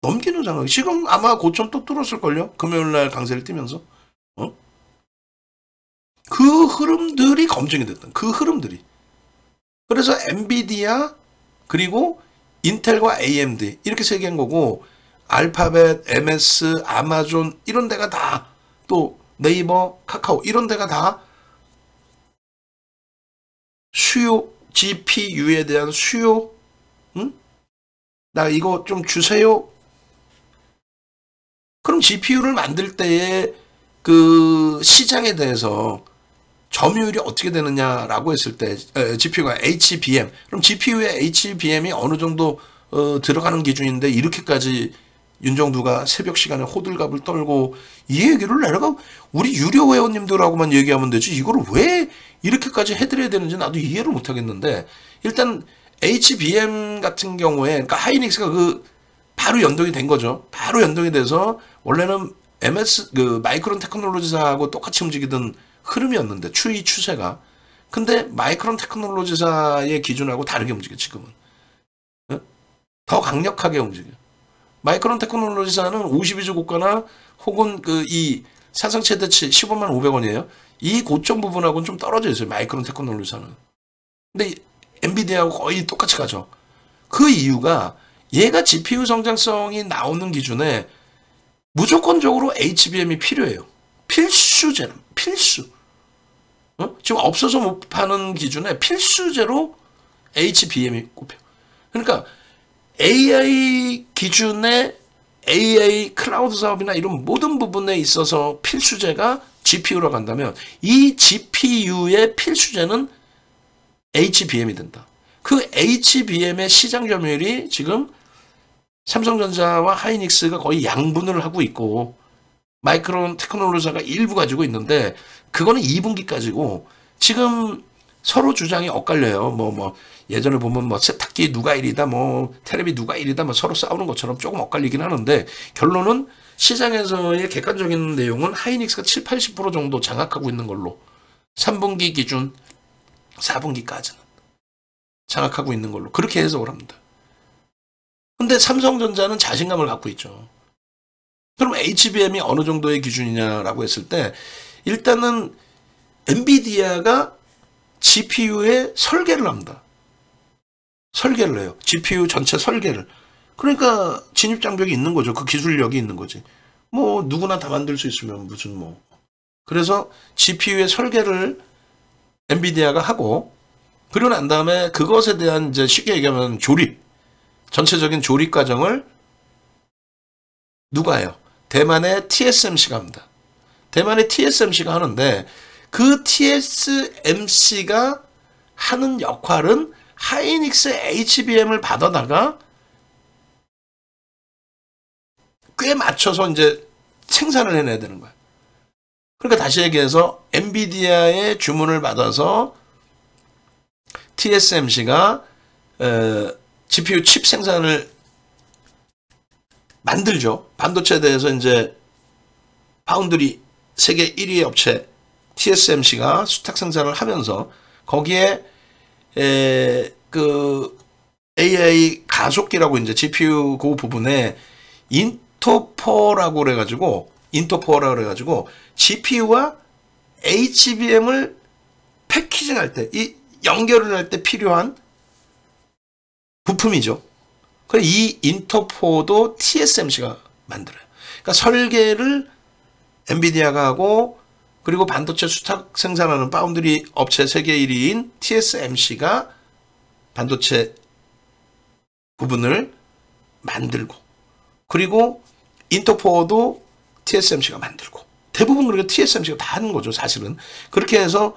넘기는 상황. 지금 아마 고점 또 뚫었을걸요. 금요일날 강세를 띄면서. 그 흐름들이 검증이 됐던 그 흐름들이. 그래서 엔비디아 그리고 인텔과 AMD 이렇게 세 개인 거고 알파벳, MS, 아마존 이런 데가 다 또 네이버, 카카오 이런 데가 다 수요, GPU에 대한 수요, 나 이거 좀 주세요. 그럼 GPU를 만들 때의 그 시장에 대해서 점유율이 어떻게 되느냐라고 했을 때 GPU가 HBM. 그럼 GPU의 HBM이 어느 정도 들어가는 기준인데 이렇게까지 윤정두가 새벽 시간에 호들갑을 떨고 이 얘기를 내가 우리 유료 회원님들하고만 얘기하면 되지 이거를 왜 이렇게까지 해드려야 되는지 나도 이해를 못하겠는데 일단 HBM 같은 경우에 그러니까 하이닉스가 바로 연동이 된 거죠. 바로 연동이 돼서 원래는 마이크론 테크놀로지사하고 똑같이 움직이던 흐름이었는데 추세가 근데 마이크론 테크놀로지사의 기준하고 다르게 움직여 지금은. 어? 더 강력하게 움직여. 마이크론 테크놀로지사는 52주 고가나 혹은 그 이 사상 최대치 15만 500원이에요. 이 고점 부분하고는 좀 떨어져 있어요. 마이크론 테크놀로지사는. 근데 엔비디아하고 거의 똑같이 가죠. 그 이유가 얘가 GPU 성장성이 나오는 기준에 무조건적으로 HBM이 필요해요. 필수제는 필수. 지금 없어서 못 파는 기준에 필수제로 HBM이 꼽혀. 그러니까 AI 기준에 AI 클라우드 사업이나 이런 모든 부분에 있어서 필수제가 GPU로 간다면 이 GPU의 필수제는 HBM이 된다. 그 HBM의 시장 점유율이 지금 삼성전자와 하이닉스가 거의 양분을 하고 있고 마이크론 테크놀로지사가 일부 가지고 있는데 그거는 2분기까지고 지금 서로 주장이 엇갈려요. 예전에 보면 세탁기 누가 1위다, 테레비 누가 1위다, 서로 싸우는 것처럼 조금 엇갈리긴 하는데 결론은 시장에서의 객관적인 내용은 하이닉스가 7, 80% 정도 장악하고 있는 걸로 3분기 기준 4분기까지는 장악하고 있는 걸로 그렇게 해석을 합니다. 근데 삼성전자는 자신감을 갖고 있죠. 그럼 HBM이 어느 정도의 기준이냐라고 했을 때 일단은 엔비디아가 GPU의 설계를 합니다. 설계를 해요. GPU 전체 설계를. 그러니까 진입장벽이 있는 거죠. 그 기술력이 있는 거지. 누구나 다 만들 수 있으면 무슨 그래서 GPU의 설계를 엔비디아가 하고 그러고 난 다음에 그것에 대한 이제 쉽게 얘기하면 조립. 전체적인 조립 과정을 누가 해요? 대만의 TSMC가 합니다. 대만의 TSMC가 하는데 그 TSMC가 하는 역할은 하이닉스 HBM을 받아다가 꽤 맞춰서 이제 생산을 해내야 되는 거야. 그러니까 다시 얘기해서 엔비디아의 주문을 받아서 TSMC가 GPU 칩 생산을 만들죠. 반도체에 대해서 이제 파운드리 세계 1위 업체 TSMC가 수탁 생산을 하면서 거기에 그 AI 가속기라고 이제 GPU 그 부분에 인터포라고 그래가지고 GPU와 HBM을 패키징할 때, 이 연결을 할 때 필요한 부품이죠. 그래서 이 인터포도 TSMC가 만들어요. 그러니까 설계를 엔비디아가 하고 그리고 반도체 수탁 생산하는 파운드리 업체 세계 1위인 TSMC가 반도체 부분을 만들고 그리고 인터포도 TSMC가 만들고 대부분 그렇게 TSMC가 다 하는 거죠. 사실은. 그렇게 해서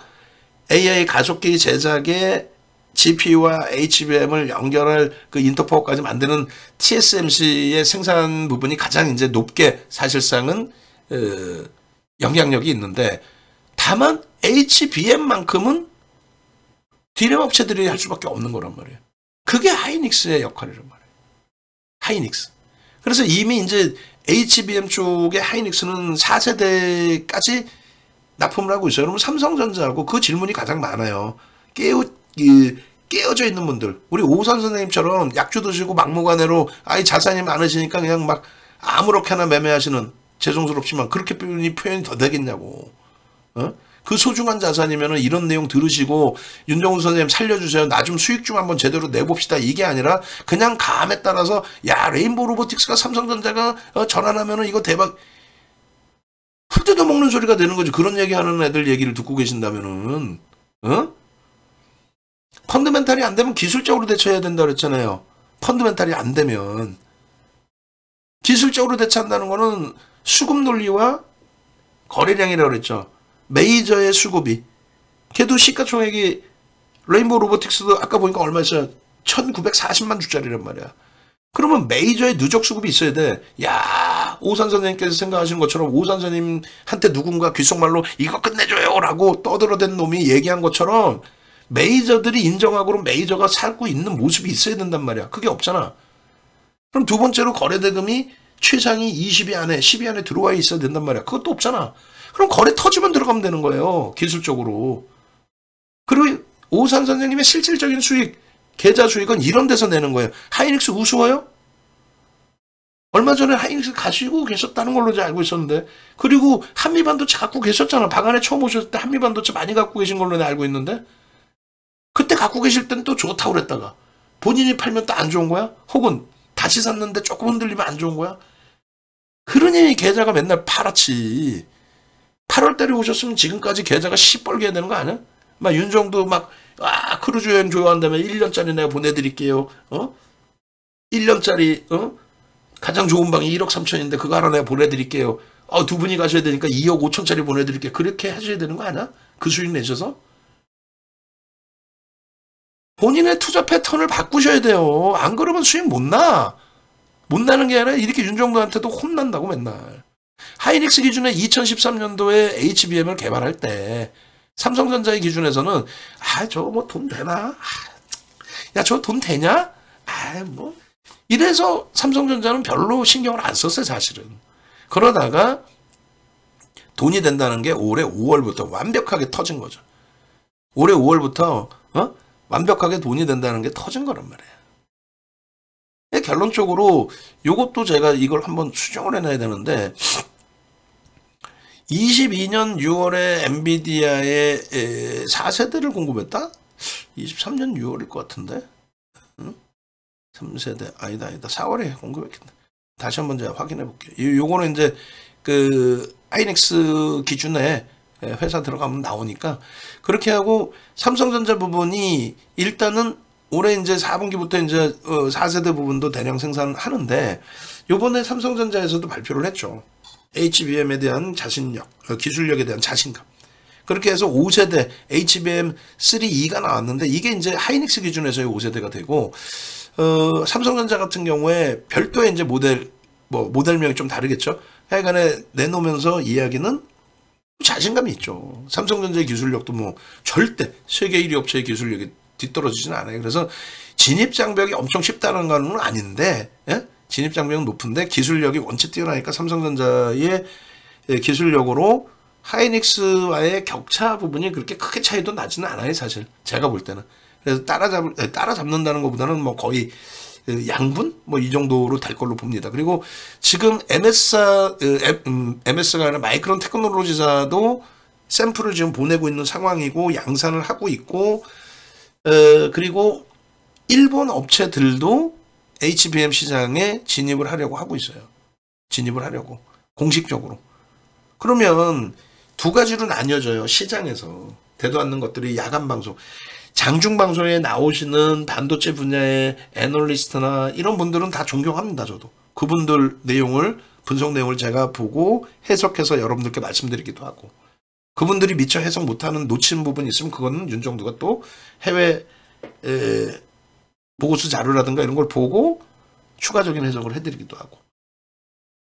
AI 가속기 제작에 GPU와 HBM을 연결할 그 인터포까지 만드는 TSMC의 생산 부분이 가장 이제 높게 사실상은 영향력이 있는데 다만 HBM만큼은 디램 업체들이 할 수밖에 없는 거란 말이에요. 그게 하이닉스의 역할이란 말이에요. 하이닉스. 그래서 이미 이제 HBM 쪽에 하이닉스는 4세대까지 납품을 하고 있어요. 여러분 삼성전자하고 그 질문이 가장 많아요. 깨어져 있는 분들. 우리 오산 선생님처럼 약주 드시고 막무가내로 자산이 많으시니까 그냥 막 아무렇게나 매매하시는 죄송스럽지만 그렇게 표현이 더 되겠냐고. 그 소중한 자산이면은 이런 내용 들으시고 윤정훈 선생님 살려주세요. 나 좀 수익 좀 한번 제대로 내봅시다. 이게 아니라 그냥 감에 따라서 야 레인보우 로보틱스가 삼성전자가 전환하면은 이거 대박. 풀 뜯어 먹는 소리가 되는 거지. 그런 얘기하는 애들 얘기를 듣고 계신다면은 펀드멘탈이 안 되면 기술적으로 대처해야 된다 그랬잖아요. 펀드멘탈이 안 되면 기술적으로 대처한다는 거는 수급 논리와 거래량이라고 그랬죠. 메이저의 수급이. 걔도 시가총액이 레인보우 로보틱스도 아까 보니까 얼마였어요? 1940만 주짜리란 말이야. 그러면 메이저의 누적 수급이 있어야 돼. 야, 오산 선생님께서 생각하시는 것처럼 오산 선생님한테 누군가 귓속말로 이거 끝내줘요 라고 떠들어댄 놈이 얘기한 것처럼 메이저들이 인정하고 메이저가 살고 있는 모습이 있어야 된단 말이야. 그게 없잖아. 그럼 두 번째로 거래대금이 최상위 20위 안에 10위 안에 들어와 있어야 된단 말이야. 그것도 없잖아. 그럼 거래 터지면 들어가면 되는 거예요. 기술적으로. 그리고 오산 선생님의 실질적인 수익, 계좌 수익은 이런 데서 내는 거예요. 하이닉스 우스워요? 얼마 전에 하이닉스 가시고 계셨다는 걸로 제가 알고 있었는데, 그리고 한미반도체 갖고 계셨잖아. 박안에 처음 오셨을 때 한미반도체 많이 갖고 계신 걸로 내가 알고 있는데, 그때 갖고 계실 땐 또 좋다고 그랬다가 본인이 팔면 또 안 좋은 거야? 혹은 다시 샀는데 조금 흔들리면 안 좋은 거야? 그러니 계좌가 맨날 팔았지. 8월 달에 오셨으면 지금까지 계좌가 시뻘게 되는 거 아니야? 막 윤정도 막 크루즈 여행 좋아한다면 1년짜리 내가 보내드릴게요. 1년짜리 가장 좋은 방이 1억 3천인데 그거 하나 내가 보내드릴게요. 두 분이 가셔야 되니까 2억 5천짜리 보내드릴게요. 그렇게 하셔야 되는 거 아니야? 그 수익 내셔서? 본인의 투자 패턴을 바꾸셔야 돼요. 안 그러면 수익 못 나. 못 나는 게 아니라 이렇게 윤정도한테도 혼난다고 맨날. 하이닉스 기준에 2013년도에 HBM을 개발할 때 삼성전자의 기준에서는 저거 뭐 돈 되나? 야, 저거 돈 되냐? 뭐 이래서 삼성전자는 별로 신경을 안 썼어요, 사실은. 그러다가 돈이 된다는 게 올해 5월부터 완벽하게 터진 거죠. 올해 5월부터 완벽하게 돈이 된다는 게 터진 거란 말이에요. 결론적으로 이것도 제가 이걸 한번 수정을 해놔야 되는데 22년 6월에 엔비디아의 4세대를 공급했다? 23년 6월일 것 같은데 3세대 아니다 4월에 공급했겠다. 다시 한번 제가 확인해 볼게요. 요거는 이제 그 하이닉스 기준에 회사 들어가면 나오니까 그렇게 하고 삼성전자 부분이 일단은 올해 이제 4분기부터 이제 4세대 부분도 대량 생산하는데 요번에 삼성전자에서도 발표를 했죠. HBM에 대한 자신력, 기술력에 대한 자신감. 그렇게 해서 5세대 HBM3E가 나왔는데 이게 이제 하이닉스 기준에서의 5세대가 되고 삼성전자 같은 경우에 별도의 이제 모델명이 좀 다르겠죠. 하여간에 내놓으면서 이야기는 자신감이 있죠. 삼성전자의 기술력도 뭐 절대 세계 1위 업체의 기술력이 뒤떨어지진 않아요. 그래서 진입장벽이 엄청 쉽다는 건 아닌데 진입장벽은 높은데 기술력이 원체 뛰어나니까 삼성전자의 기술력으로 하이닉스와의 격차 부분이 그렇게 크게 차이도 나지는 않아요. 사실 제가 볼 때는. 그래서 따라잡는다는 것보다는 뭐 거의 양분 뭐 이 정도로 될 걸로 봅니다. 그리고 지금 MS가 아니라 마이크론 테크놀로지사도 샘플을 지금 보내고 있는 상황이고 양산을 하고 있고 그리고 일본 업체들도 HBM 시장에 진입을 하려고 하고 있어요. 진입을 하려고 공식적으로. 그러면 두 가지로 나뉘어져요. 시장에서 되도 않는 것들이 야간 방송. 장중방송에 나오시는 반도체 분야의 애널리스트나 이런 분들은 다 존경합니다. 저도. 그분들 내용을 분석 내용을 제가 보고 해석해서 여러분들께 말씀드리기도 하고 그분들이 미처 해석 못하는 놓친 부분이 있으면 그거는 윤정도가 또 해외 보고서 자료라든가 이런 걸 보고 추가적인 해석을 해드리기도 하고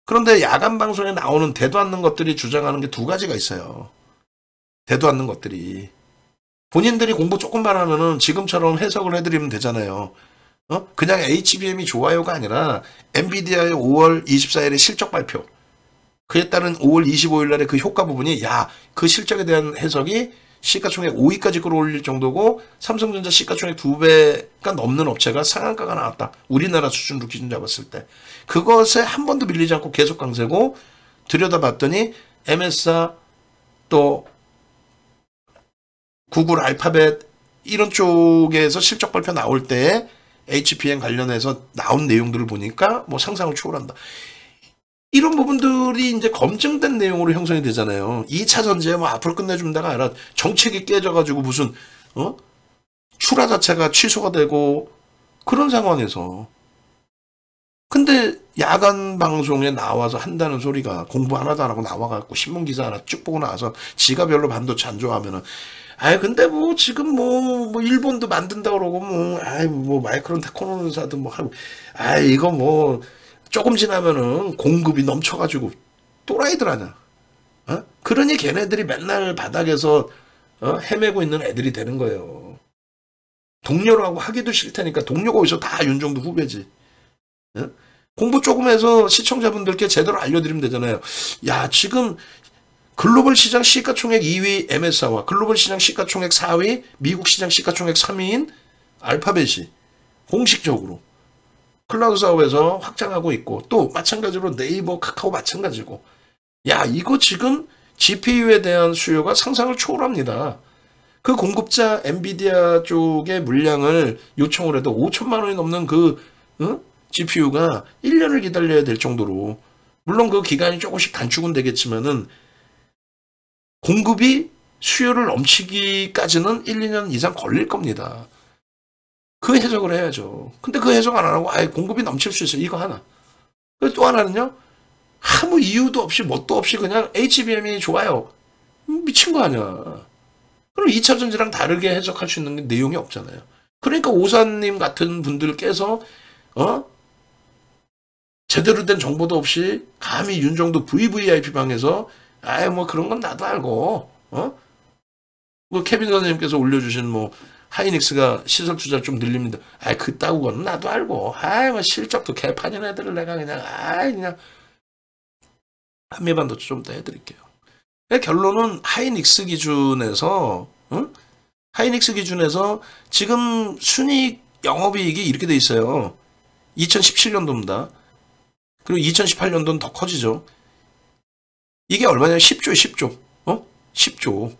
그런데 야간 방송에 나오는 되도 않는 것들이 주장하는 게 두 가지가 있어요. 되도 않는 것들이 본인들이 공부 조금만 하면은 지금처럼 해석을 해드리면 되잖아요. 그냥 HBM이 좋아요가 아니라 엔비디아의 5월 24일에 실적 발표 그에 따른 5월 25일 날의 그 효과 부분이 그 실적에 대한 해석이 시가총액 5위까지 끌어올릴 정도고 삼성전자 시가총액 2배가 넘는 업체가 상한가가 나왔다. 우리나라 수준으로 기준 잡았을 때. 그것에 한 번도 밀리지 않고 계속 강세고 들여다봤더니 MS사 또 구글 알파벳 이런 쪽에서 실적 발표 나올 때 HBM 관련해서 나온 내용들을 보니까 뭐 상상을 초월한다. 이런 부분들이 이제 검증된 내용으로 형성이 되잖아요. 2차 전지에 뭐 앞으로 끝내준다가 아니라 정책이 깨져가지고 무슨 출하 자체가 취소가 되고 그런 상황에서 근데 야간 방송에 나와서 한다는 소리가 공부 하나도 안 하고 나와갖고 신문 기사 하나 쭉 보고 나와서 지가 별로 반도체 안 좋아하면은 근데 뭐 지금 뭐 일본도 만든다 그러고 뭐 마이크론 테크놀로지사도 뭐 하고 이거 뭐 조금 지나면은 공급이 넘쳐가지고 또라이들 아냐. 그러니 걔네들이 맨날 바닥에서 헤매고 있는 애들이 되는 거예요. 동료라고 하기도 싫다니까. 동료가 어디서 다 윤정도 후배지. 공부 조금 해서 시청자분들께 제대로 알려드리면 되잖아요. 야 지금 글로벌 시장 시가총액 2위 MS와 글로벌 시장 시가총액 4위 미국 시장 시가총액 3위인 알파벳이 공식적으로 클라우드 사업에서 확장하고 있고, 또 마찬가지로 네이버, 카카오 마찬가지고. 야, 이거 지금 GPU에 대한 수요가 상상을 초월합니다. 그 공급자 엔비디아 쪽의 물량을 요청을 해도 5천만 원이 넘는 그 GPU가 1년을 기다려야 될 정도로, 물론 그 기간이 조금씩 단축은 되겠지만은 공급이 수요를 넘치기까지는 1, 2년 이상 걸릴 겁니다. 그 해석을 해야죠. 근데 그 해석 안 하고 아예 공급이 넘칠 수 있어요. 이거 하나. 또 하나는요. 아무 이유도 없이 뭣도 없이 그냥 HBM이 좋아요. 미친 거 아니야. 그럼 2차 전지랑 다르게 해석할 수 있는 내용이 없잖아요. 그러니까 오사님 같은 분들께서 제대로 된 정보도 없이 감히 윤정도 VVIP 방에서 아예 뭐 그런 건 나도 알고 뭐 케빈 선생님께서 올려주신 뭐 하이닉스가 시설 투자를 좀 늘립니다. 아이 그따구는 나도 알고. 아이 뭐 실적도 개판인 애들을 내가 그냥 한미반도체 좀 더 해드릴게요. 결론은 하이닉스 기준에서 하이닉스 기준에서 지금 순이익 영업이익이 이렇게 돼 있어요. 2017년도입니다. 그리고 2018년도는 더 커지죠. 이게 얼마냐면 10조에 10조. 10조.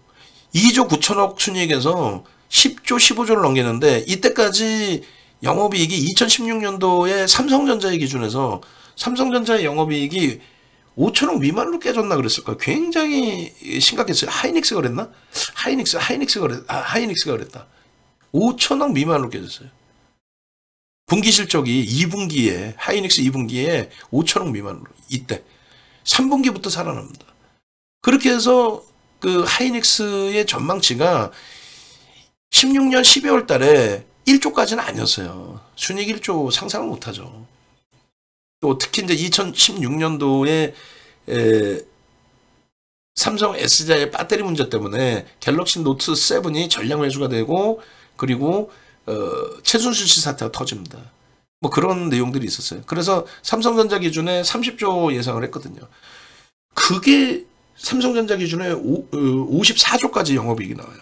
2조 9천억 순이익에서 10조 15조를 넘기는데, 이때까지 영업이익이 2016년도에 삼성전자의 기준에서 삼성전자의 영업이익이 5천억 미만으로 깨졌나 그랬을까요? 굉장히 심각했어요. 하이닉스가 그랬나? 하이닉스가 그랬다. 5천억 미만으로 깨졌어요. 분기 실적이 2분기에 하이닉스 2분기에 5천억 미만으로, 이때 3분기부터 살아납니다. 그렇게 해서 그 하이닉스의 전망치가 16년 12월 달에 1조까지는 아니었어요. 순이익 1조 상상을 못하죠. 또 특히 이제 2016년도에 삼성 S자의 배터리 문제 때문에 갤럭시 노트 7이 전량 회수가 되고, 그리고 최순실 씨 사태가 터집니다. 뭐 그런 내용들이 있었어요. 그래서 삼성전자 기준에 30조 예상을 했거든요. 그게 삼성전자 기준에 54조까지 영업이익이 나와요.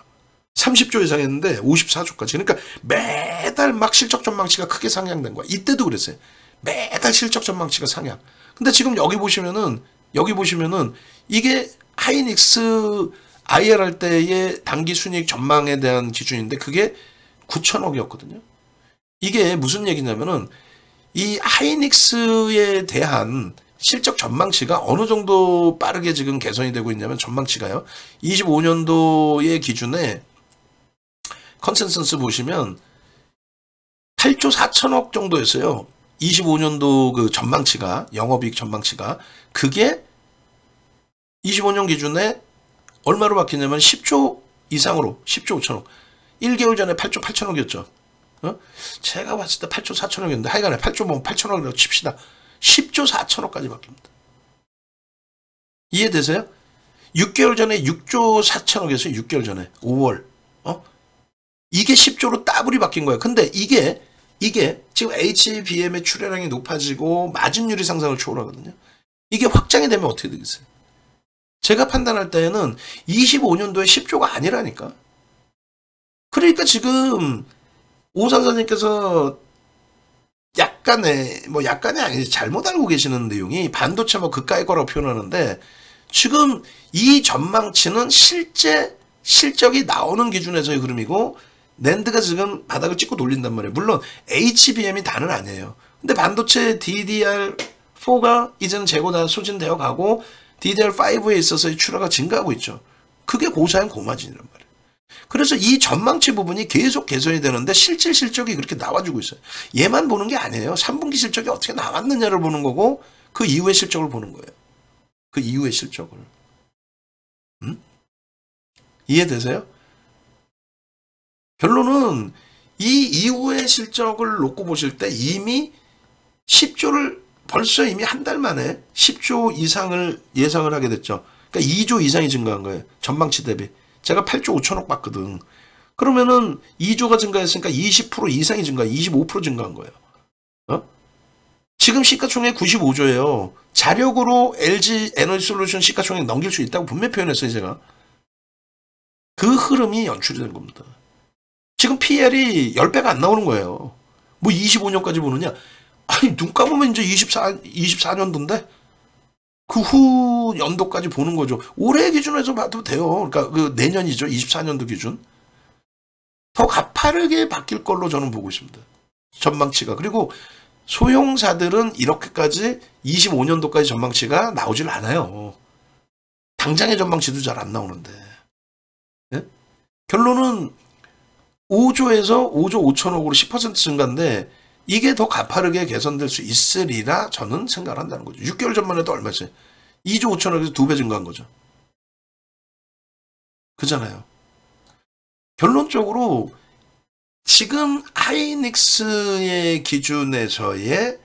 30조 예상했는데 54조까지. 그러니까 매달 막 실적 전망치가 크게 상향된 거야. 이때도 그랬어요. 매달 실적 전망치가 상향. 근데 지금 여기 보시면은 이게 하이닉스 IR 할 때의 당기 순이익 전망에 대한 기준인데 그게 9천억이었거든요. 이게 무슨 얘기냐면은 이 하이닉스에 대한 실적 전망치가 어느 정도 빠르게 지금 개선이 되고 있냐면, 전망치가요. 25년도의 기준에 컨센서스 보시면 8조 4천억 정도였어요. 25년도 그 전망치가, 영업이익 전망치가. 그게 25년 기준에 얼마로 바뀌냐면 10조 이상으로, 10조 5천억. 1개월 전에 8조 8천억이었죠. 제가 봤을 때 8조 4천억이었는데, 하여간에 8조 뭐 8천억이라고 칩시다. 10조 4천억까지 바뀝니다. 이해되세요? 6개월 전에 6조 4천억이었어요. 6개월 전에 5월. 이게 10조로 따블이 바뀐 거예요. 근데 이게 지금 HBM의 출하량이 높아지고 마진율이 상상을 초월하거든요. 이게 확장이 되면 어떻게 되겠어요? 제가 판단할 때에는 25년도에 10조가 아니라니까. 그러니까 지금 오산 선생님께서 약간의 아니지, 잘못 알고 계시는 내용이, 반도체 뭐 그까이 거라고 표현하는데, 지금 이 전망치는 실제 실적이 나오는 기준에서의 흐름이고, 낸드가 지금 바닥을 찍고 돌린단 말이에요. 물론 HBM이 다는 아니에요. 근데 반도체 DDR4가 이제는 재고 다 소진되어 가고, DDR5에 있어서의 출하가 증가하고 있죠. 그게 고사양 고마진이란 말이에요. 그래서 이 전망치 부분이 계속 개선이 되는데 실질 실적이 그렇게 나와주고 있어요. 얘만 보는 게 아니에요. 3분기 실적이 어떻게 나왔느냐를 보는 거고, 그 이후의 실적을 보는 거예요. 그 이후의 실적을. 이해되세요? 결론은 이 이후의 실적을 놓고 보실 때 이미 10조를 벌써 이미 한 달 만에 10조 이상을 예상을 하게 됐죠. 그러니까 2조 이상이 증가한 거예요. 전망치 대비. 제가 8조 5천억 봤거든. 그러면은 2조가 증가했으니까 20% 이상이 증가, 25% 증가한 거예요. 지금 시가총액 95조예요. 자력으로 LG 에너지솔루션 시가총액 넘길 수 있다고 분명히 표현했어요, 제가. 그 흐름이 연출이 된 겁니다. 지금 PL이 10배가 안 나오는 거예요. 뭐 25년까지 보느냐? 아니, 눈 감으면 이제 24년도인데? 그 후 연도까지 보는 거죠. 올해 기준에서 봐도 돼요. 그러니까 그 내년이죠. 24년도 기준. 더 가파르게 바뀔 걸로 저는 보고 있습니다. 전망치가. 그리고 소형사들은 이렇게까지 25년도까지 전망치가 나오질 않아요. 당장의 전망치도 잘 안 나오는데. 네? 결론은 5조에서 5조 5천억으로 10% 증가인데 이게 더 가파르게 개선될 수 있으리라 저는 생각을 한다는 거죠. 6개월 전만 해도 얼마였어요? 2조 5천억에서 2배 증가한 거죠. 그잖아요. 결론적으로 지금 하이닉스의 기준에서의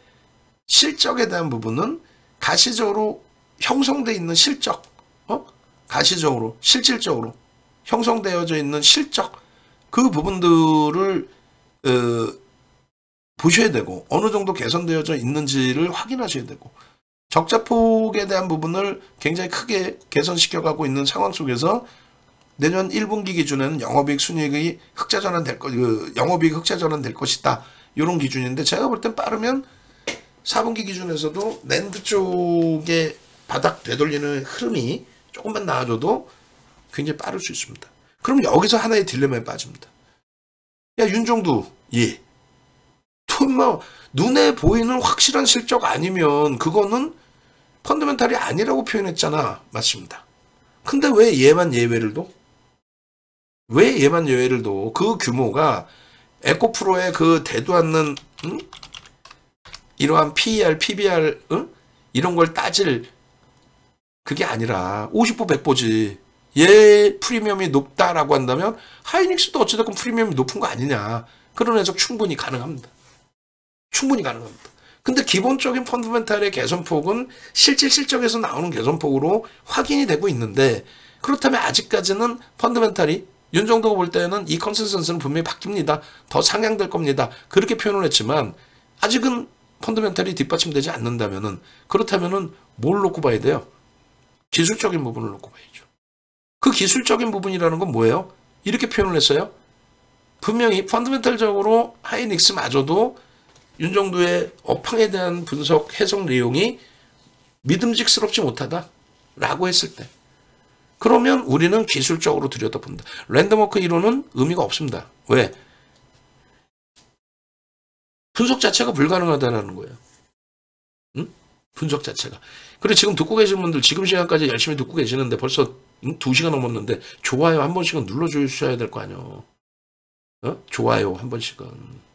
실적에 대한 부분은 가시적으로 형성되어 있는 실적, 가시적으로, 실질적으로 형성되어져 있는 실적, 그 부분들을 보셔야 되고 어느 정도 개선되어져 있는지를 확인하셔야 되고 적자폭에 대한 부분을 굉장히 크게 개선시켜가고 있는 상황 속에서 내년 1분기 기준에는 영업이익 순이익이 흑자 전환될 영업이익 흑자 전환될 것이다. 이런 기준인데 제가 볼 땐 빠르면 4분기 기준에서도 랜드 쪽에 바닥 되돌리는 흐름이 조금만 나아져도 굉장히 빠를 수 있습니다. 그럼 여기서 하나의 딜레마에 빠집니다. 야, 윤종두, 예. 뭐 눈에 보이는 확실한 실적 아니면 그거는 펀더멘탈이 아니라고 표현했잖아. 맞습니다. 근데 왜 얘만 예외를 둬? 왜 얘만 예외를 둬? 그 규모가 에코프로의 그 대도 않는 이러한 PER, PBR 이런 걸 따질 그게 아니라 50보 100보지. 얘 프리미엄이 높다라고 한다면 하이닉스도 어찌됐건 프리미엄이 높은 거 아니냐. 그런 해석 충분히 가능합니다. 충분히 가능합니다. 근데 기본적인 펀더멘탈의 개선폭은 실질 실적에서 나오는 개선폭으로 확인이 되고 있는데 그렇다면 아직까지는 펀더멘탈이 윤정도가 볼 때는 이 컨센서스는 분명히 바뀝니다. 더 상향될 겁니다. 그렇게 표현을 했지만 아직은 펀더멘탈이 뒷받침되지 않는다면은 그렇다면은 뭘 놓고 봐야 돼요? 기술적인 부분을 놓고 봐야죠. 그 기술적인 부분이라는 건 뭐예요? 이렇게 표현을 했어요. 분명히 펀더멘탈적으로 하이닉스마저도 윤정도의 업황에 대한 분석, 해석 내용이 믿음직스럽지 못하다라고 했을 때 그러면 우리는 기술적으로 들여다본다. 랜덤워크 이론은 의미가 없습니다. 왜? 분석 자체가 불가능하다는 거예요. 응? 분석 자체가. 그래 지금 듣고 계신 분들 지금 시간까지 열심히 듣고 계시는데 벌써 2시간 넘었는데 좋아요 한 번씩은 눌러주셔야 될 거 아니에요. 좋아요 한 번씩은.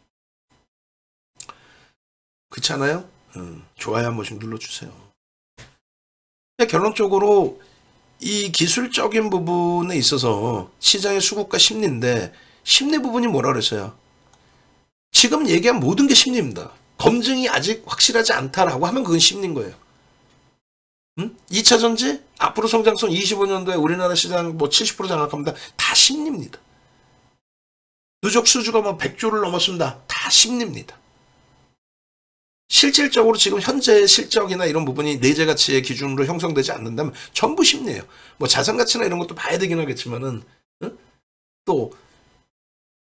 그렇지 않아요? 좋아요 한 번씩 눌러주세요. 결론적으로 이 기술적인 부분에 있어서 시장의 수급과 심리인데 심리 부분이 뭐라 그랬어요? 지금 얘기한 모든 게 심리입니다. 검증이 아직 확실하지 않다라고 하면 그건 심리인 거예요. 2차 전지? 앞으로 성장성 25년도에 우리나라 시장 뭐 70% 장악합니다. 다 심리입니다. 누적 수주가 뭐 100조를 넘었습니다. 다 심리입니다. 실질적으로 지금 현재 실적이나 이런 부분이 내재 가치의 기준으로 형성되지 않는다면 전부 심리예요. 뭐 자산 가치나 이런 것도 봐야 되긴 하겠지만은 또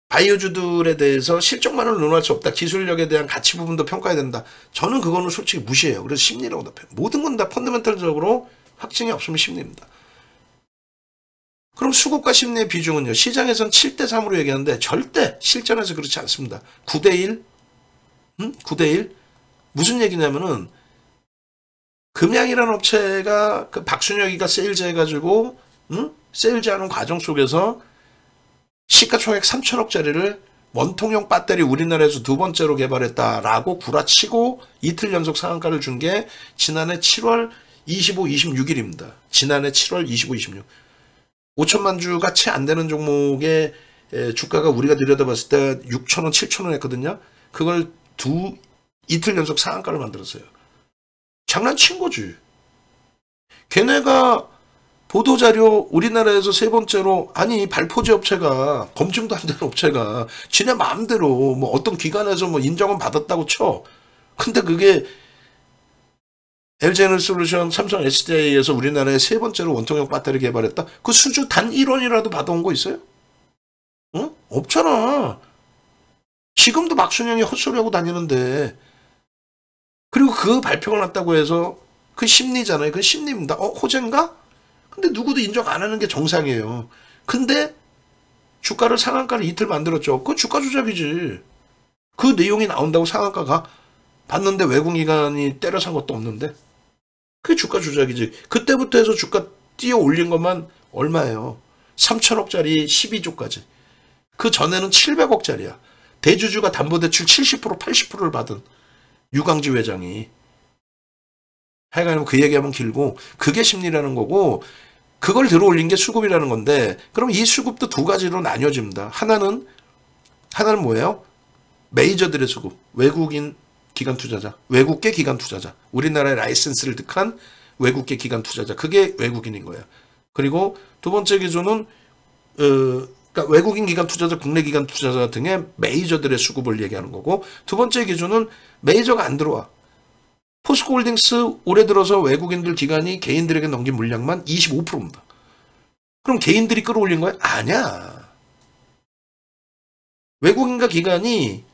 바이오주들에 대해서 실적만을 논할 수 없다. 기술력에 대한 가치 부분도 평가해야 된다. 저는 그거는 솔직히 무시해요. 그래서 심리라고 답해요. 모든 건 다 펀더멘털적으로 확증이 없으면 심리입니다. 그럼 수급과 심리의 비중은요. 시장에서는 7대3으로 얘기하는데 절대 실전에서 그렇지 않습니다. 9대1? 9대1? 무슨 얘기냐면은 금양이라는 업체가 그 박순혁이가 세일즈 해가지고 세일즈 하는 과정 속에서 시가총액 3천억짜리를 원통형 배터리 우리나라에서 두 번째로 개발했다라고 구라치고 이틀 연속 상한가를 준 게 지난해 7월 25, 26일입니다. 지난해 7월 25, 26. 5천만 주가 채 안 되는 종목의 주가가 우리가 들여다봤을 때 6천원, 7천원 했거든요. 그걸 이틀 연속 상한가를 만들었어요. 장난친 거지. 걔네가 보도자료 우리나라에서 세 번째로 아니 발포제 업체가 검증도 안 되는 업체가 지네 마음대로 뭐 어떤 기관에서 뭐 인정은 받았다고 쳐. 근데 그게 LG에너지솔루션, 삼성 SDI에서 우리나라에 세 번째로 원통형 배터리 개발했다. 그 수주 단 1원이라도 받아온 거 있어요? 응? 없잖아. 지금도 막순영이 헛소리하고 다니는데. 그리고 그 발표가 났다고 해서 그 심리잖아요. 그 심리입니다. 호재인가? 근데 누구도 인정 안 하는 게 정상이에요. 근데 주가를 상한가를 이틀 만들었죠. 그건 주가 조작이지. 그 내용이 나온다고 상한가가 봤는데 외국기관이 때려 산 것도 없는데. 그게 주가 조작이지. 그때부터 해서 주가 뛰어 올린 것만 얼마예요? 3천억짜리 12조까지. 그 전에는 700억짜리야. 대주주가 담보대출 70% 80%를 받은 유광지 회장이. 하여간 그 얘기하면 길고 그게 심리라는 거고 그걸 들어올린 게 수급이라는 건데 그럼 이 수급도 두 가지로 나뉘어집니다. 하나는 뭐예요? 메이저들의 수급. 외국인 기관 투자자. 외국계 기관 투자자. 우리나라의 라이센스를 득한 외국계 기관 투자자. 그게 외국인인 거예요. 그리고 두 번째 기준은 그러니까 외국인 기관 투자자, 국내 기관 투자자 등의 메이저들의 수급을 얘기하는 거고 두 번째 기준은 메이저가 안 들어와. 포스코홀딩스 올해 들어서 외국인들 기관이 개인들에게 넘긴 물량만 25%입니다. 그럼 개인들이 끌어올린 거야? 아니야. 외국인과 기관이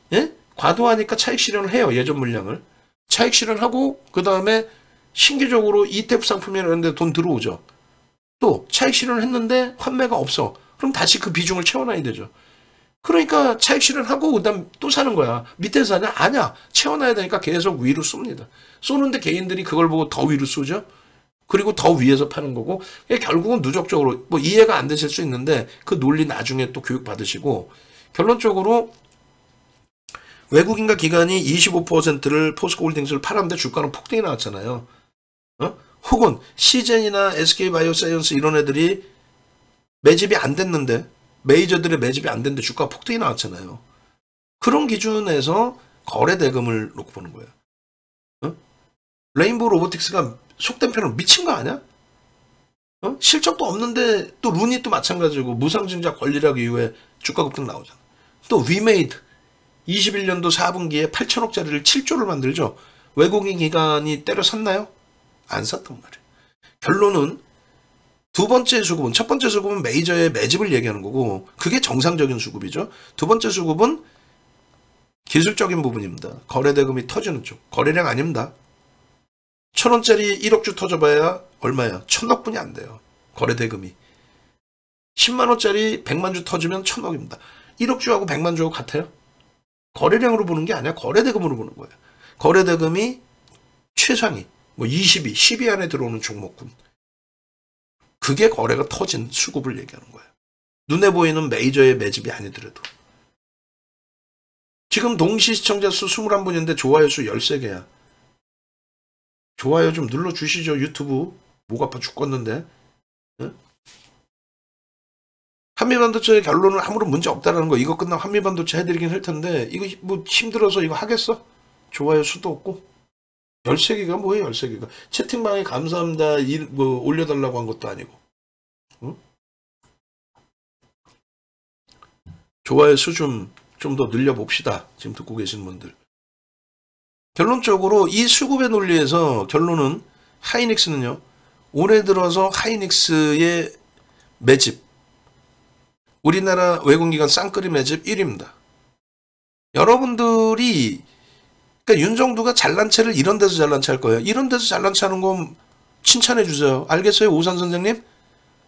과도하니까 차익 실현을 해요. 예전 물량을. 차익 실현하고 그 다음에 신규적으로 ETF 상품이라는 데 돈 들어오죠. 또 차익 실현을 했는데 환매가 없어. 그럼 다시 그 비중을 채워놔야 되죠. 그러니까 차익 실현하고 그다음 또 사는 거야. 밑에서 사냐? 아니야. 채워놔야 되니까 계속 위로 쏩니다. 쏘는데 개인들이 그걸 보고 더 위로 쏘죠. 그리고 더 위에서 파는 거고 결국은 누적적으로 뭐 이해가 안 되실 수 있는데 그 논리 나중에 또 교육 받으시고 결론적으로 외국인과 기관이 25%를 포스코홀딩스를 팔았는데 주가는 폭등이 나왔잖아요. 혹은 시젠이나 SK바이오사이언스 이런 애들이 매집이 안 됐는데 메이저들의 매집이 안 됐는데 주가가 폭등이 나왔잖아요. 그런 기준에서 거래 대금을 놓고 보는 거예요. 레인보우 로보틱스가 속된 표현은 미친 거 아니야? 실적도 없는데 또 룬이 또 마찬가지고 무상증자 권리락 이후에 주가 급등 나오잖아. 또 위메이드 21년도 4분기에 8천억짜리를 7조를 만들죠. 외국인 기관이 때려 샀나요? 안 샀단 말이에요. 결론은 두 번째 수급은 첫 번째 수급은 메이저의 매집을 얘기하는 거고 그게 정상적인 수급이죠. 두 번째 수급은 기술적인 부분입니다. 거래대금이 터지는 쪽. 거래량 아닙니다. 1,000원짜리 1억주 터져봐야 얼마야? 1,000억분이 안 돼요. 거래대금이. 10만원짜리 100만주 터지면 1,000억입니다. 1억주하고 100만주하고 같아요? 거래량으로 보는 게 아니라 거래대금으로 보는 거예요. 거래대금이 최상위, 뭐 22, 10위 안에 들어오는 종목군. 그게 거래가 터진 수급을 얘기하는 거예요. 눈에 보이는 메이저의 매집이 아니더라도. 지금 동시 시청자 수 21분인데 좋아요 수 13개야. 좋아요 좀 눌러주시죠. 유튜브. 목 아파 죽겠는데. 응? 한미반도체의 결론은 아무런 문제 없다라는 거. 이거 끝나면 한미반도체 해드리긴 할 텐데 이거 뭐 힘들어서 이거 하겠어? 좋아요 수도 없고. 13개가 뭐예요 13개가. 채팅방에 감사합니다 뭐 올려달라고 한 것도 아니고. 응? 좋아요 수 좀 더 늘려봅시다. 지금 듣고 계신 분들. 결론적으로 이 수급의 논리에서 결론은 하이닉스는요. 올해 들어서 하이닉스의 매집. 우리나라 외국기관 쌍끌이 매집 1위입니다. 여러분들이 그러니까 윤정두가 잘난 체를 이런 데서 잘난 체 할 거예요. 이런 데서 잘난 체 하는 건 칭찬해 주세요. 알겠어요? 오산 선생님?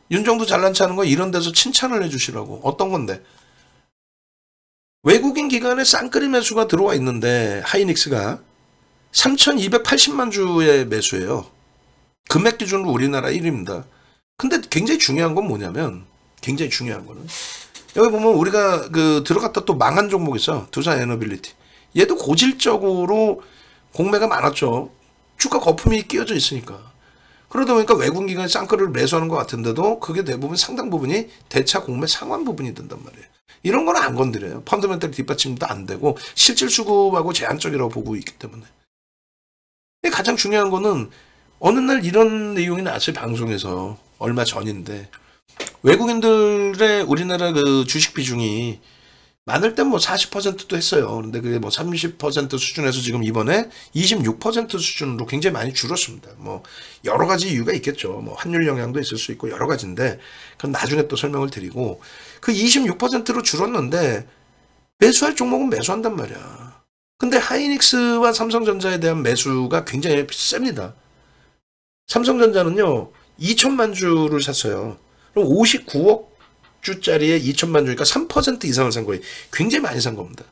윤정두 잘난 체 하는 거 이런 데서 칭찬을 해 주시라고. 어떤 건데? 외국인 기관에 쌍끌이 매수가 들어와 있는데 하이닉스가 3,280만 주의 매수예요. 금액 기준으로 우리나라 1위입니다. 근데 굉장히 중요한 건 뭐냐면 굉장히 중요한 거는 여기 보면 우리가 그 들어갔다 또 망한 종목 있어. 두산 에너빌리티. 얘도 고질적으로 공매가 많았죠. 주가 거품이 끼어져 있으니까. 그러다 보니까 외국인 기관이 쌍끌이를 매수하는 것 같은데도 그게 대부분 상당 부분이 대차 공매 상환 부분이 된단 말이에요. 이런 거는 안 건드려요. 펀더멘털 뒷받침도 안 되고 실질 수급하고 제한적이라고 보고 있기 때문에. 가장 중요한 거는 어느 날 이런 내용이 나왔어요. 방송에서. 얼마 전인데 외국인들의 우리나라 그 주식 비중이 많을 땐 뭐 40%도 했어요. 근데 그게 뭐 30% 수준에서 지금 이번에 26% 수준으로 굉장히 많이 줄었습니다. 뭐 여러 가지 이유가 있겠죠. 뭐 환율 영향도 있을 수 있고 여러 가지인데 그건 나중에 또 설명을 드리고 그 26%로 줄었는데 매수할 종목은 매수한단 말이야. 근데 하이닉스와 삼성전자에 대한 매수가 굉장히 셉니다. 삼성전자는요 2천만 주를 샀어요. 그럼 59억 주짜리에 2천만 주니까 3% 이상을 산 거예요. 굉장히 많이 산 겁니다.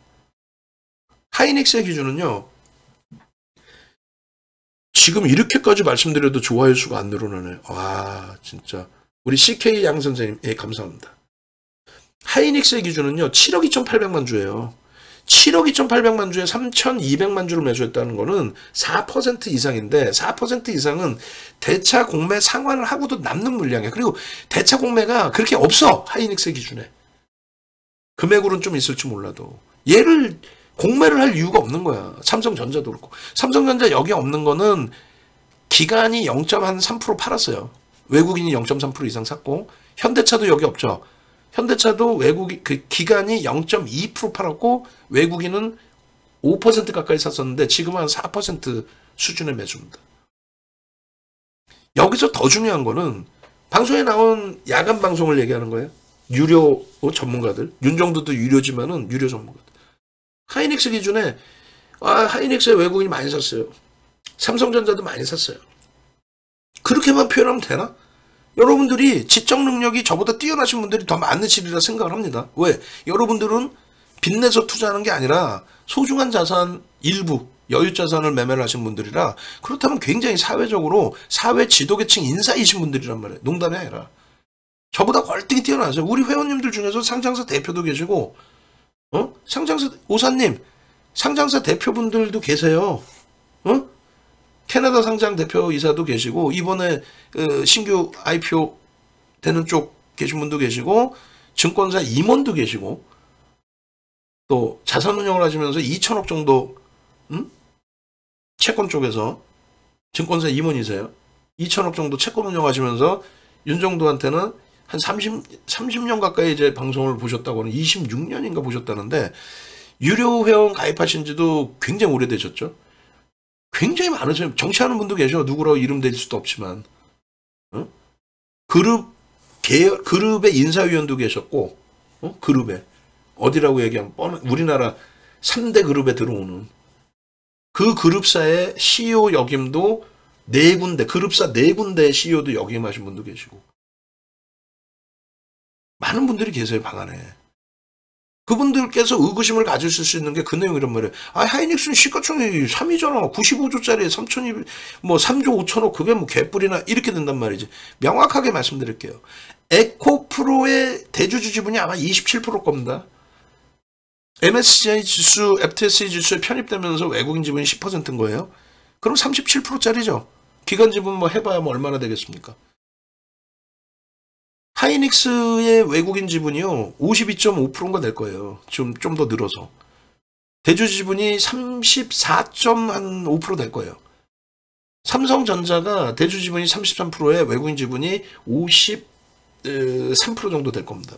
하이닉스의 기준은요. 지금 이렇게까지 말씀드려도 좋아요 수가 안 늘어나네. 와 진짜 우리 CK 양 선생님 예, 감사합니다. 하이닉스의 기준은요. 7억 2,800만 주예요. 7억 2,800만 주에 3,200만 주를 매수했다는 거는 4% 이상인데 4% 이상은 대차 공매 상환을 하고도 남는 물량이에요. 그리고 대차 공매가 그렇게 없어. 하이닉스 기준에. 금액으로는 좀 있을지 몰라도. 얘를 공매를 할 이유가 없는 거야. 삼성전자도 그렇고. 삼성전자 여기 없는 거는 기간이 0.3% 팔았어요. 외국인이 0.3% 이상 샀고 현대차도 여기 없죠. 현대차도 외국이 그 기간이 0.2% 팔았고 외국인은 5% 가까이 샀었는데 지금은 한 4% 수준의 매수입니다. 여기서 더 중요한 거는 방송에 나온 야간 방송을 얘기하는 거예요. 유료 전문가들. 윤정도도 유료지만은 유료 전문가들. 하이닉스 기준에 하이닉스에 외국인이 많이 샀어요. 삼성전자도 많이 샀어요. 그렇게만 표현하면 되나? 여러분들이 지적 능력이 저보다 뛰어나신 분들이 더 많으시리라 생각을 합니다. 왜? 여러분들은 빚내서 투자하는 게 아니라 소중한 자산 일부, 여유자산을 매매를 하신 분들이라 그렇다면 굉장히 사회적으로 사회 지도계층 인사이신 분들이란 말이에요. 농담이 아니라. 저보다 월등히 뛰어나세요. 우리 회원님들 중에서 상장사 대표도 계시고 상장사 오사님, 상장사 대표분들도 계세요. 캐나다 상장 대표이사도 계시고 이번에 신규 IPO 되는 쪽 계신 분도 계시고 증권사 임원도 계시고 또 자산 운영을 하시면서 2천억 정도 채권 쪽에서 증권사 임원이세요. 2천억 정도 채권 운영하시면서 윤정도한테는 한 30년 가까이 이제 방송을 보셨다고 하는 26년인가 보셨다는데 유료 회원 가입하신 지도 굉장히 오래되셨죠. 굉장히 많으세요. 정치하는 분도 계셔. 누구라고 이름 댈 수도 없지만. 그룹의 인사위원도 계셨고, 그룹에. 어디라고 얘기하면, 우리나라 3대 그룹에 들어오는. 그 그룹사의 CEO 역임도 4군데, 그룹사 4군데 CEO도 역임하신 분도 계시고. 많은 분들이 계세요, 방 안에. 그분들께서 의구심을 가지실 수 있는 게 그 내용이란 말이에요. 하이닉스는 시가총액이 3이잖아. 95조짜리에 3천이, 뭐 3조 5천억, 그게 뭐 개뿔이나 이렇게 된단 말이지. 명확하게 말씀드릴게요. 에코프로의 대주주 지분이 아마 27%일 겁니다. MSCI 지수, FTSE 지수에 편입되면서 외국인 지분이 10%인 거예요. 그럼 37%짜리죠. 기관 지분 뭐 해봐야 뭐 얼마나 되겠습니까? 하이닉스의 외국인 지분이요 52.5%인가 될 거예요. 좀 더 늘어서 대주주 지분이 34.5% 될 거예요. 삼성전자가 대주주 지분이 33%에 외국인 지분이 53% 정도 될 겁니다.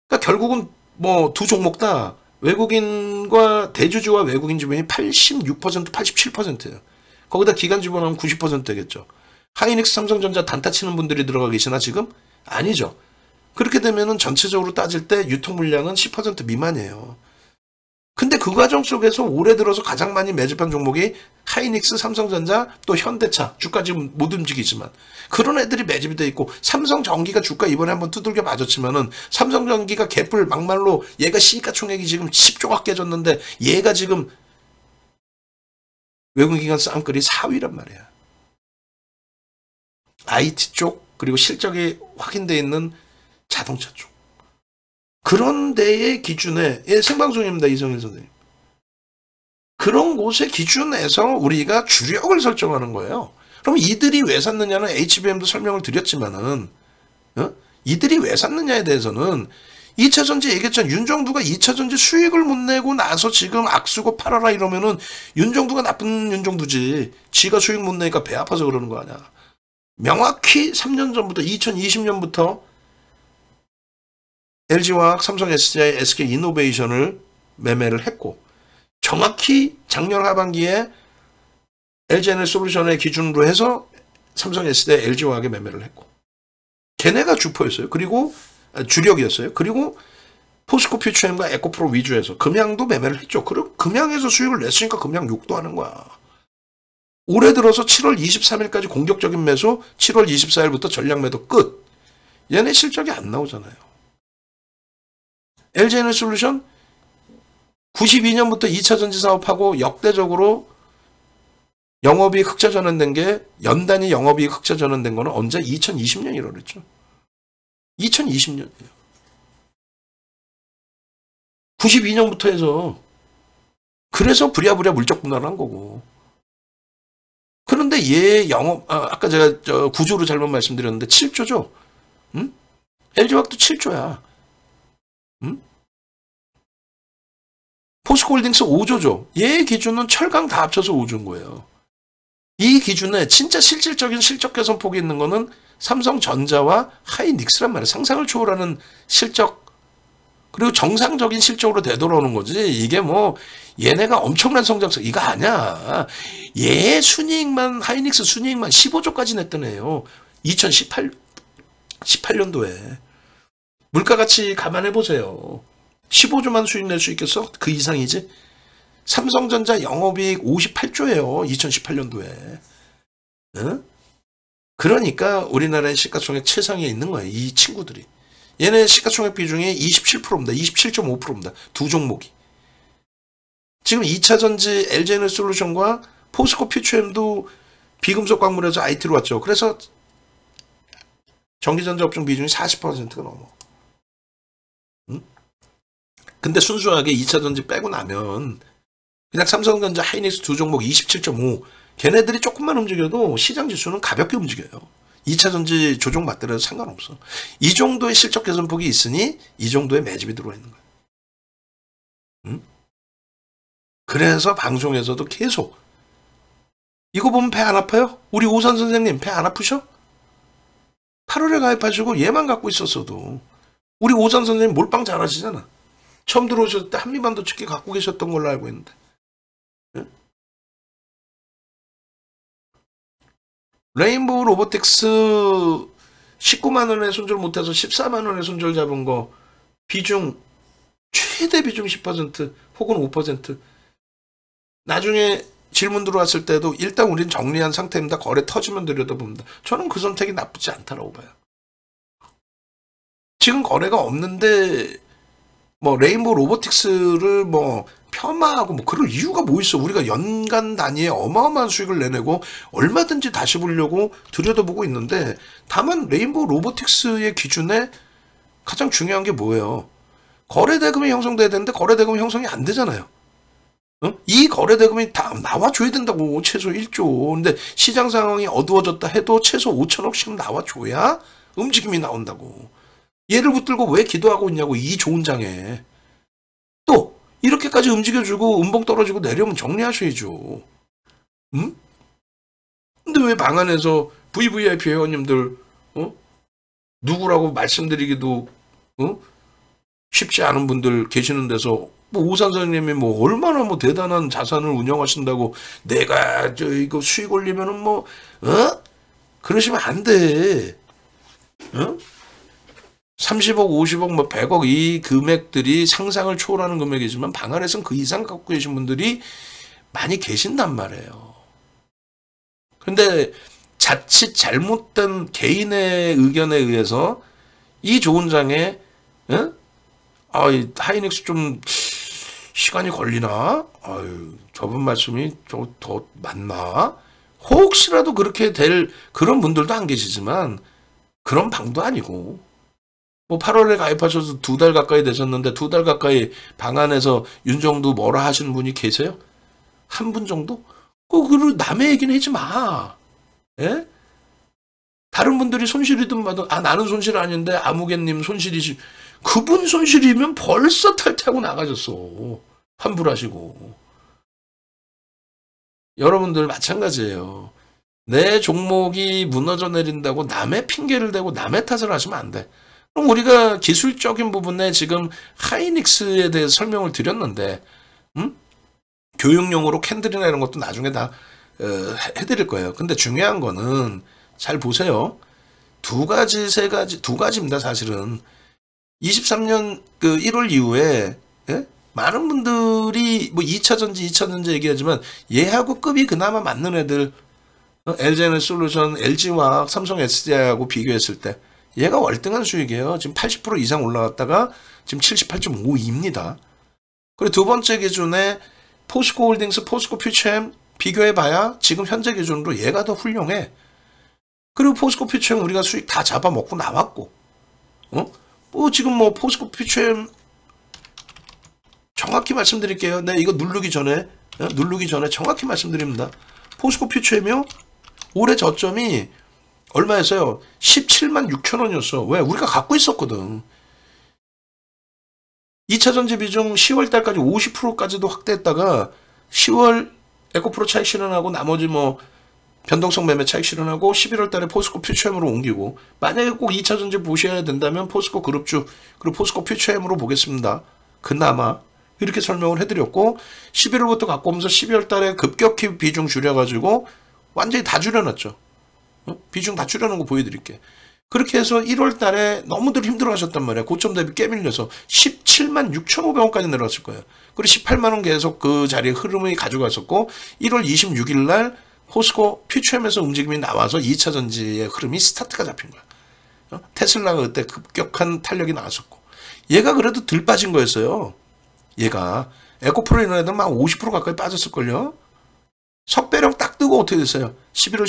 그러니까 결국은 뭐 두 종목 다 외국인과 대주주와 외국인 지분이 86%, 87%예요. 거기다 기관 지분하면 90% 되겠죠. 하이닉스 삼성전자 단타 치는 분들이 들어가 계시나 지금? 아니죠. 그렇게 되면은 전체적으로 따질 때 유통 물량은 10% 미만이에요. 근데 그 과정 속에서 올해 들어서 가장 많이 매집한 종목이 하이닉스, 삼성전자, 또 현대차. 주가 지금 못 움직이지만 그런 애들이 매집이 돼 있고 삼성전기가 주가 이번에 한번 두들겨 맞았지만은 삼성전기가 개뿔 막말로 얘가 시가총액이 지금 10조가 깨졌는데 얘가 지금 외국인기관 쌍끌이 4위란 말이야. IT 쪽 그리고 실적이 확인되어 있는 자동차 쪽. 그런 데의 기준에, 생방송입니다, 이성일 선생님. 그런 곳의 기준에서 우리가 주력을 설정하는 거예요. 그럼 이들이 왜 샀느냐는 HBM도 설명을 드렸지만은, 이들이 왜 샀느냐에 대해서는 2차전지 얘기했잖아. 윤정두가 2차전지 수익을 못 내고 나서 지금 악수고 팔아라 이러면은 윤정두가 나쁜 윤정두지. 지가 수익 못 내니까 배 아파서 그러는 거 아니야. 명확히 3년 전부터 2020년부터 LG화학, 삼성 SDI, SK이노베이션을 매매를 했고 정확히 작년 하반기에 LG에너지솔루션의 기준으로 해서 삼성 SDI, LG화학에 매매를 했고 걔네가 주포였어요. 그리고 주력이었어요. 그리고 포스코 퓨처엠과 에코프로 위주에서 금양도 매매를 했죠. 그리고 금양에서 수익을 냈으니까 금양 욕도 하는 거야. 올해 들어서 7월 23일까지 공격적인 매수, 7월 24일부터 전략 매도 끝. 얘네 실적이 안 나오잖아요. LG에너지솔루션 92년부터 2차 전지 사업하고 역대적으로 영업이익 흑자 전환된 게 연단위 영업이익 흑자 전환된 거는 언제? 2020년이라고 그랬죠. 2020년이에요. 92년부터 해서 그래서 부랴부랴 물적 분할을 한 거고. 그런데 얘 영업 아까 제가 구조로 잘못 말씀드렸는데 7조죠. 응? LG화학도 7조야. 응? 포스코홀딩스 5조죠. 얘 기준은 철강 다 합쳐서 5조인 거예요. 이 기준에 진짜 실질적인 실적 개선 폭이 있는 거는 삼성전자와 하이닉스란 말이에요. 상상을 초월하는 실적 그리고 정상적인 실적으로 되돌아오는 거지. 이게 뭐 얘네가 엄청난 성장성 이거 아니야. 얘 순이익만 하이닉스 순이익만 15조까지 냈던 애요. 2018년도에 물가가치 감안해 보세요. 15조만 수익 낼 수 있겠어? 그 이상이지. 삼성전자 영업이익 58조예요. 2018년도에. 응? 그러니까 우리나라의 시가총액 최상위에 있는 거예요. 이 친구들이. 얘네 시가총액 비중이 27%입니다. 27.5%입니다. 두 종목이. 지금 2차전지 LG에너지솔루션과 포스코 퓨처엠도 비금속 광물에서 IT로 왔죠. 그래서 전기전자 업종 비중이 40%가 넘어. 응? 근데 순수하게 2차전지 빼고 나면 그냥 삼성전자 하이닉스 두 종목 27.5 걔네들이 조금만 움직여도 시장 지수는 가볍게 움직여요. 2차전지 조정 맞더라도 상관없어. 이 정도의 실적 개선폭이 있으니 이 정도의 매집이 들어와 있는 거예요. 응? 그래서 방송에서도 계속 이거 보면 배 안 아파요? 우리 오산 선생님 배 안 아프셔? 8월에 가입하시고 얘만 갖고 있었어도 우리 오산 선생님 몰빵 잘하시잖아. 처음 들어오셨을 때 한미반도체기 갖고 계셨던 걸로 알고 있는데. 응? 레인보우 로보틱스 19만 원에 손절 못해서 14만 원에 손절 잡은 거 비중 최대 비중 10% 혹은 5%. 나중에 질문 들어왔을 때도 일단 우린 정리한 상태입니다. 거래 터지면 들여다봅니다. 저는 그 선택이 나쁘지 않다라고 봐요. 지금 거래가 없는데 뭐 레인보우 로보틱스를 뭐 폄하하고 뭐 그럴 이유가 뭐 있어. 우리가 연간 단위에 어마어마한 수익을 내내고 얼마든지 다시 보려고 들여다보고 있는데 다만 레인보우 로보틱스의 기준에 가장 중요한 게 뭐예요? 거래대금이 형성돼야 되는데 거래대금 형성이 안 되잖아요. 어? 이 거래대금이 다 나와줘야 된다고. 최소 1조. 근데 시장 상황이 어두워졌다 해도 최소 5천억씩은 나와줘야 움직임이 나온다고. 얘를 붙들고 왜 기도하고 있냐고. 이 좋은 장에. 또 이렇게까지 움직여주고 음봉 떨어지고 내려오면 정리하셔야죠. 응? 근데 왜 방안에서 VVIP 회원님들 누구라고 말씀드리기도 쉽지 않은 분들 계시는 데서 뭐 오산 선생님이 뭐 얼마나 뭐 대단한 자산을 운영하신다고 내가 이거 수익 올리면은 뭐 그러시면 안 돼. 30억, 50억, 뭐 100억 이 금액들이 상상을 초월하는 금액이지만 방 안에서는 그 이상 갖고 계신 분들이 많이 계신단 말이에요. 근데 자칫 잘못된 개인의 의견에 의해서 이 좋은 장에 하이닉스 좀 시간이 걸리나? 아유, 저분 말씀이 더 맞나? 혹시라도 그렇게 될 그런 분들도 안 계시지만 그런 방도 아니고 뭐 8월에 가입하셔서 2달 가까이 되셨는데 2달 가까이 방 안에서 윤정도 뭐라 하시는 분이 계세요? 한 분 정도? 그걸 남의 얘기는 하지 마. 예? 다른 분들이 손실이든 뭐든 나는 손실 아닌데 아무개님 손실이지. 그분 손실이면 벌써 탈퇴하고 나가셨어. 환불하시고. 여러분들 마찬가지예요. 내 종목이 무너져 내린다고 남의 핑계를 대고 남의 탓을 하시면 안 돼. 그럼 우리가 기술적인 부분에 지금 하이닉스에 대해서 설명을 드렸는데, 교육용으로 캔들이나 이런 것도 나중에 다 해드릴 거예요. 근데 중요한 거는 잘 보세요. 두 가지입니다, 사실은. 23년 그 1월 이후에, 예? 많은 분들이 뭐 2차전지 얘기하지만 얘하고 급이 그나마 맞는 애들, LG에너지솔루션, LG화학, 삼성 SDI하고 비교했을 때 얘가 월등한 수익이에요. 지금 80% 이상 올라갔다가 지금 78.52입니다. 그리고 두 번째 기준에 포스코홀딩스, 포스코퓨처엠 비교해봐야 지금 현재 기준으로 얘가 더 훌륭해. 그리고 포스코퓨처엠 우리가 수익 다 잡아먹고 나왔고, 뭐 지금 뭐 포스코퓨처엠 정확히 말씀드릴게요. 네, 이거 누르기 전에 정확히 말씀드립니다. 포스코퓨처엠이요? 올해 저점이 얼마였어요? 17만 6천 원이었어. 왜? 우리가 갖고 있었거든. 2차전지 비중 10월 달까지 50%까지도 확대했다가 10월 에코프로 차익 실현하고 나머지 뭐 변동성 매매 차익 실현하고 11월 달에 포스코 퓨처엠으로 옮기고, 만약에 꼭 2차전지 보셔야 된다면 포스코 그룹주 그리고 포스코 퓨처엠으로 보겠습니다. 그나마 이렇게 설명을 해드렸고, 11월부터 갖고 오면서 12월 달에 급격히 비중 줄여가지고 완전히 다 줄여놨죠. 비중 다 줄여놓은 거 보여드릴게. 그렇게 해서 1월 달에 너무들 힘들어 하셨단 말이야. 고점 대비 깨밀려서 17만 6,500원까지 내려왔을 거예요. 그리고 18만 원 계속 그 자리에 흐름이 가져갔었고, 1월 26일 날 포스코 퓨처엠에서 움직임이 나와서 2차 전지의 흐름이 스타트가 잡힌 거야. 테슬라가 그때 급격한 탄력이 나왔었고, 얘가 그래도 덜 빠진 거였어요. 얘가 에코프로 이런 애들 막 50% 가까이 빠졌을걸요. 석배령 딱 뜨고 어떻게 됐어요? 11월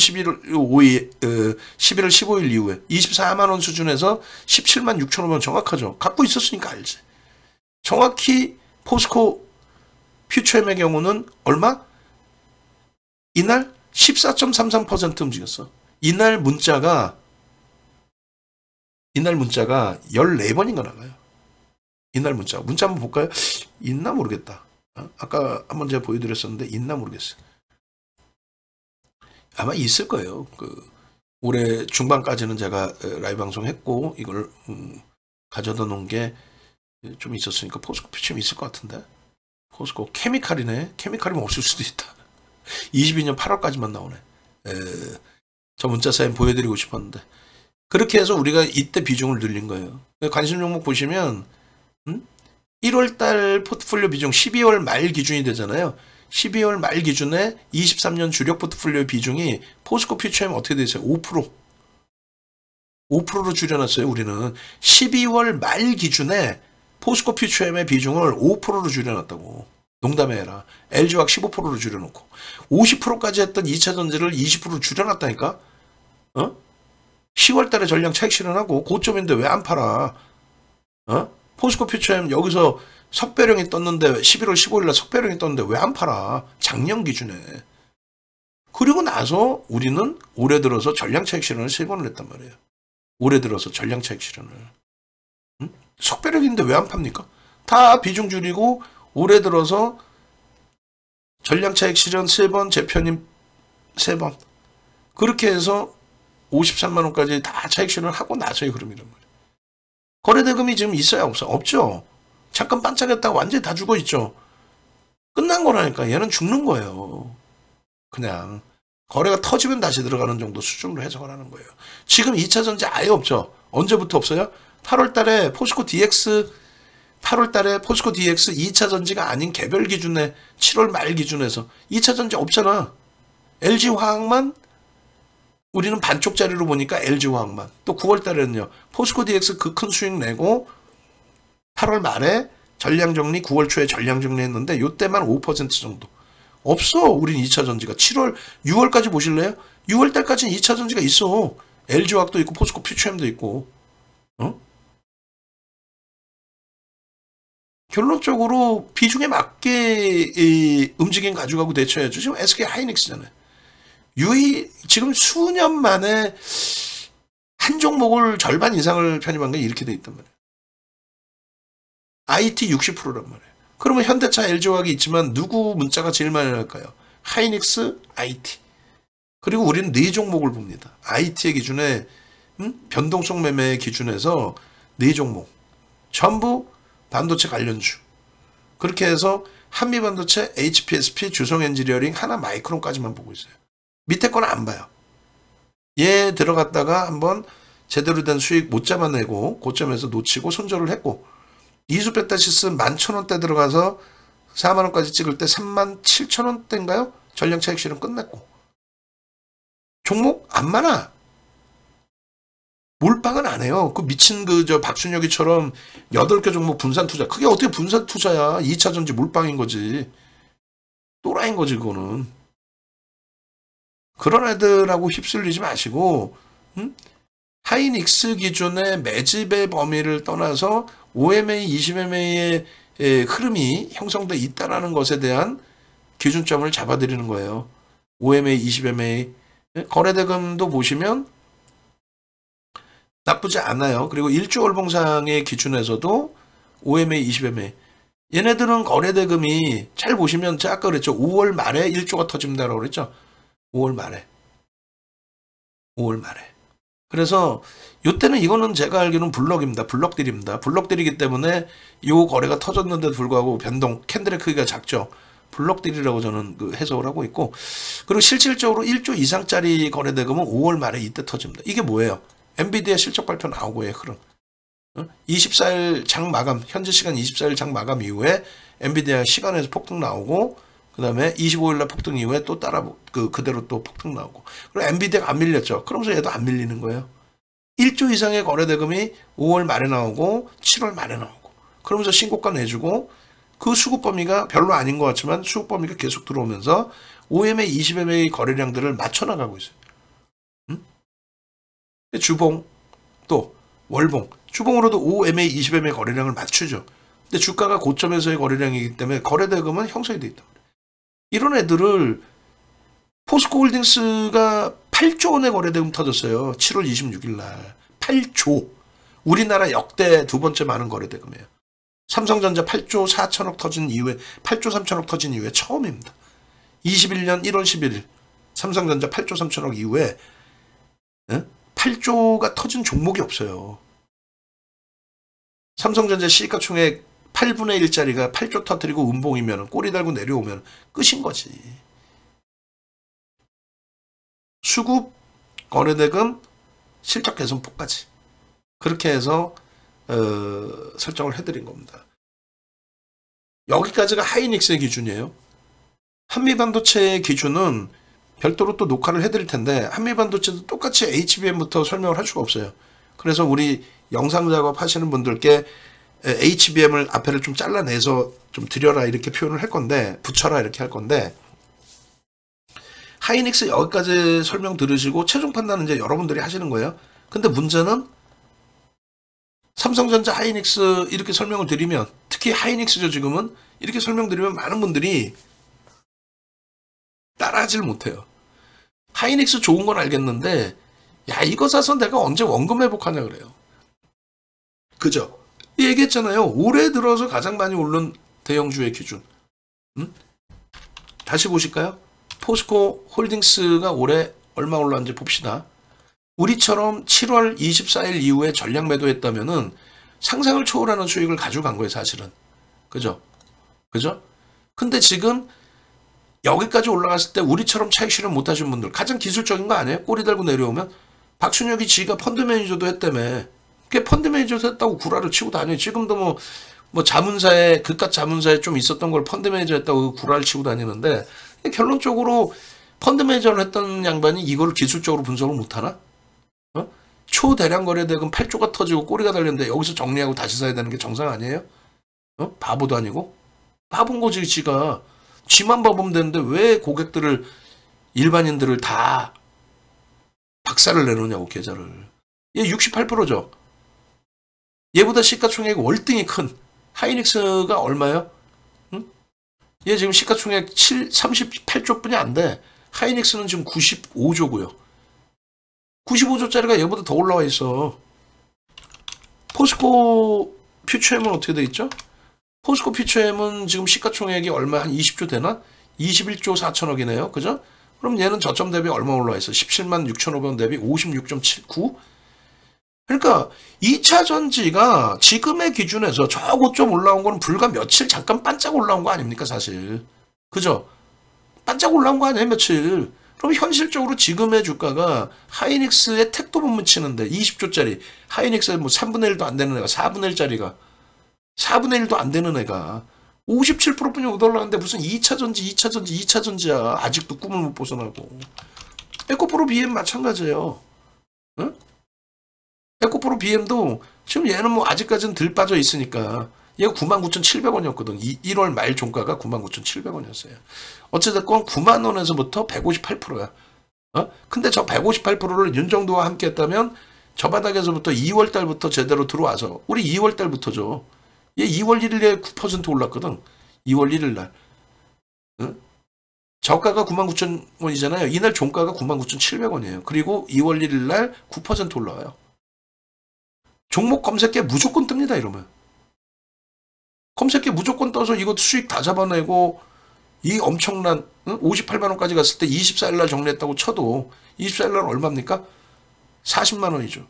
15일 이후에 24만 원 수준에서 17만 6천 원 정확하죠. 갖고 있었으니까 알지. 정확히 포스코 퓨처엠의 경우는 얼마? 이날 14.33% 움직였어. 이날 문자가 14번인가 나가요. 이날 문자 한번 볼까요? 있나 모르겠다. 아까 한번 제가 보여드렸었는데 있나 모르겠어요. 아마 있을 거예요. 그 올해 중반까지는 제가 라이브 방송했고 이걸 가져다 놓은 게 좀 있었으니까 포스코 퓨처엠 있을 것 같은데. 포스코 케미칼이네. 케미칼이면 없을 수도 있다. 22년 8월까지만 나오네. 저 문자 사인 보여드리고 싶었는데, 그렇게 해서 우리가 이때 비중을 늘린 거예요. 관심 종목 보시면 1월달 포트폴리오 비중 12월 말 기준이 되잖아요. 12월 말 기준에 23년 주력 포트폴리오 비중이 포스코 퓨처엠 어떻게 되어 있어요? 5%. 5%로 줄여놨어요. 우리는 12월 말 기준에 포스코 퓨처엠의 비중을 5%로 줄여놨다고. 농담이 아니라 LG화학 15%로 줄여놓고 50%까지 했던 2차 전지를 20%로 줄여놨다니까. 10월 달에 전량 차익 실현하고 고점인데 왜 안 팔아? 포스코 퓨처엠 여기서 석배령이 떴는데 11월 15일 날 석배령이 떴는데 왜 안 팔아? 작년 기준에. 그리고 나서 우리는 올해 들어서 전량 차익 실현을 3번을 했단 말이에요. 올해 들어서 전량 차익 실현을. 석배령인데 왜 안 팝니까? 다 비중 줄이고 올해 들어서 전량 차익 실현 3번, 재편입 3번. 그렇게 해서 53만 원까지 다 차익 실현을 하고 나서의 흐름이란 말이에요. 거래대금이 지금 있어야 없어? 없죠. 잠깐 반짝였다가 완전히 다 죽어 있죠. 끝난 거라니까. 얘는 죽는 거예요. 그냥 거래가 터지면 다시 들어가는 정도 수준으로 해석을 하는 거예요. 지금 2차 전지 아예 없죠. 언제부터 없어요? 8월 달에 포스코 DX 2차 전지가 아닌 개별 기준에 7월 말 기준에서 2차 전지 없잖아. LG화학만 우리는 반쪽짜리로 보니까 LG화학만. 또 9월 달에는요. 포스코 DX 그 큰 수익 내고 8월 말에 전량 정리, 9월 초에 전량 정리했는데 요때만 5% 정도. 없어. 우린 2차 전지가. 6월까지 보실래요? 6월 달까지는 2차 전지가 있어. LG화학도 있고 포스코 퓨처엠도 있고. 결론적으로 비중에 맞게 움직임 가져가고 대처해야죠. 지금 SK 하이닉스잖아요. 지금 수년 만에 한 종목을 절반 이상을 편입한 게 이렇게 돼 있단 말이에요. IT 60%란 말이에요. 그러면 현대차, LG화학이 있지만 누구 문자가 제일 많이 날까요? 하이닉스, IT. 그리고 우리는 4종목을 봅니다. IT의 기준에 변동성 매매의 기준에서 네 종목 전부 반도체 관련주. 그렇게 해서 한미반도체, HPSP, 주성엔지니어링, 하나마이크론까지만 보고 있어요. 밑에 거는 안 봐요. 얘 들어갔다가 한번 제대로 된 수익 못 잡아내고 고점에서 놓치고 손절을 했고, 이수배타시스 11,000원대 들어가서 4만원까지 찍을 때 37,000원대인가요? 전량 차익 실현 끝냈고. 종목 안 많아. 몰빵은 안 해요. 그 미친 박순혁이처럼 8개 종목 분산 투자. 그게 어떻게 분산 투자야? 2차 전지 몰빵인 거지. 또라이인 거지, 그거는. 그런 애들하고 휩쓸리지 마시고, 하이닉스 기준의 매집의 범위를 떠나서 OMA, 20MA의 흐름이 형성돼 있다는 것에 대한 기준점을 잡아드리는 거예요. OMA, 20MA. 거래대금도 보시면 나쁘지 않아요. 그리고 일주월봉상의 기준에서도 OMA, 20MA. 얘네들은 거래대금이 잘 보시면 제가 아까 그랬죠. 5월 말에 1조가 터진다라고 그랬죠. 5월 말에. 그래서 요때는 이거는 제가 알기로는 블럭입니다. 블럭들입니다. 블럭들이기 때문에 요 거래가 터졌는데도 불구하고 변동, 캔들의 크기가 작죠. 블럭들이라고 저는 해석을 하고 있고, 그리고 실질적으로 1조 이상짜리 거래대금은 5월 말에 이때 터집니다. 이게 뭐예요? 엔비디아 실적 발표 나오고의 흐름. 24일 장 마감, 현재 시간 24일 장 마감 이후에 엔비디아 시간에서 폭등 나오고, 그 다음에 25일날 폭등 이후에 또 그대로 또 폭등 나오고. 그리고 엔비디아가 안 밀렸죠. 그러면서 얘도 안 밀리는 거예요. 1조 이상의 거래대금이 5월 말에 나오고 7월 말에 나오고. 그러면서 신고가 내주고, 그 수급 범위가 별로 아닌 것 같지만 수급 범위가 계속 들어오면서 OMA, 20MA 거래량들을 맞춰나가고 있어요. 주봉, 또 월봉. 주봉으로도 OMA, 20MA 거래량을 맞추죠. 근데 주가가 고점에서의 거래량이기 때문에 거래대금은 형성이 돼 있다. 이런 애들을 포스코홀딩스가 8조 원의 거래대금 터졌어요. 7월 26일 날. 8조. 우리나라 역대 두 번째 많은 거래대금이에요. 삼성전자 8조 4천억 터진 이후에, 8조 3천억 터진 이후에 처음입니다. 21년 1월 11일 삼성전자 8조 3천억 이후에 8조가 터진 종목이 없어요. 삼성전자 시가총액 8분의 1짜리가 8조 터뜨리고 음봉이면, 꼬리 달고 내려오면 끝인 거지. 수급, 거래대금, 실적 개선폭까지. 그렇게 해서 설정을 해드린 겁니다. 여기까지가 하이닉스의 기준이에요. 한미반도체의 기준은 별도로 또 녹화를 해드릴 텐데, 한미반도체도 똑같이 HBM부터 설명을 할 수가 없어요. 그래서 우리 영상 작업 하시는 분들께 HBM을 앞에를 좀 잘라내서 좀 드려라 이렇게 표현을 할 건데, 붙여라 이렇게 할 건데, 하이닉스 여기까지 설명 들으시고 최종 판단은 이제 여러분들이 하시는 거예요. 근데 문제는 삼성전자, 하이닉스 이렇게 설명을 드리면, 특히 하이닉스죠 지금은, 이렇게 설명드리면 많은 분들이 따라하질 못해요. 하이닉스 좋은 건 알겠는데, 야 이거 사서 내가 언제 원금 회복하냐 그래요. 그죠? 얘기했잖아요. 올해 들어서 가장 많이 오른 대형주의 기준. 다시 보실까요? 포스코 홀딩스가 올해 얼마 올랐는지 봅시다. 우리처럼 7월 24일 이후에 전량 매도했다면은 상상을 초월하는 수익을 가져간 거예요, 사실은. 그죠? 근데 지금 여기까지 올라갔을 때 우리처럼 차익 실현 못 하신 분들, 가장 기술적인 거 아니에요? 꼬리 달고 내려오면. 박순혁이 지가 펀드 매니저도 했다며. 그게 펀드 매니저도 했다고 구라를 치고 다녀요. 지금도 뭐 자문사에, 그깟 자문사에 좀 있었던 걸 펀드 매니저 했다고 구라를 치고 다니는데, 결론적으로 펀드 매니저를 했던 양반이 이걸 기술적으로 분석을 못하나? 초대량 거래대금 8조가 터지고 꼬리가 달렸는데 여기서 정리하고 다시 사야 되는 게 정상 아니에요? 바보도 아니고? 바본 거지, 지가. 지만 바보면 되는데 왜 고객들을, 일반인들을 다 박살을 내놓냐고, 계좌를. 얘 68%죠. 얘보다 시가총액 월등히 큰 하이닉스가 얼마예요? 얘 지금 시가총액 38조뿐이 안 돼. 하이닉스는 지금 95조고요. 95조짜리가 얘보다 더 올라와 있어. 포스코 퓨처엠은 어떻게 돼 있죠? 포스코 퓨처엠은 지금 시가총액이 얼마, 한 20조 되나? 21조 4천억이네요. 그죠? 그럼 얘는 저점 대비 얼마 올라와 있어? 17만 6,500원 대비 56.79? 그러니까 2차 전지가 지금의 기준에서 저거 좀 올라온 거는 불과 며칠 잠깐 반짝 올라온 거 아닙니까, 사실. 그죠? 반짝 올라온 거 아니에요, 며칠. 그럼 현실적으로 지금의 주가가 하이닉스의 택도 못 미치는데 20조짜리 하이닉스의 뭐 3분의 1도 안 되는 애가 4분의 1짜리가 4분의 1도 안 되는 애가 57%뿐이 못 올라갔는데 무슨 2차 전지, 2차 전지, 2차 전지야. 아직도 꿈을 못 벗어나고. 에코프로 BM 마찬가지예요. 응? 에코프로 BM도 지금 얘는 뭐 아직까지는 덜 빠져 있으니까 얘가 99,700원이었거든. 1월 말 종가가 99,700원이었어요. 어찌됐건 9만 원에서부터 158%야. 근데 저 158%를 윤정도와 함께 했다면 저 바닥에서부터 2월 달부터 제대로 들어와서 우리 2월 달부터죠. 얘 2월 1일에 9% 올랐거든. 2월 1일 날. 저가가 99,000원이잖아요. 이날 종가가 99,700원이에요. 그리고 2월 1일 날 9% 올라와요. 종목 검색해 무조건 뜹니다, 이러면. 검색해 무조건 떠서 이거 수익 다 잡아내고 이 엄청난 58만 원까지 갔을 때 24일 날 정리했다고 쳐도 24일 날 얼마입니까? 40만 원이죠.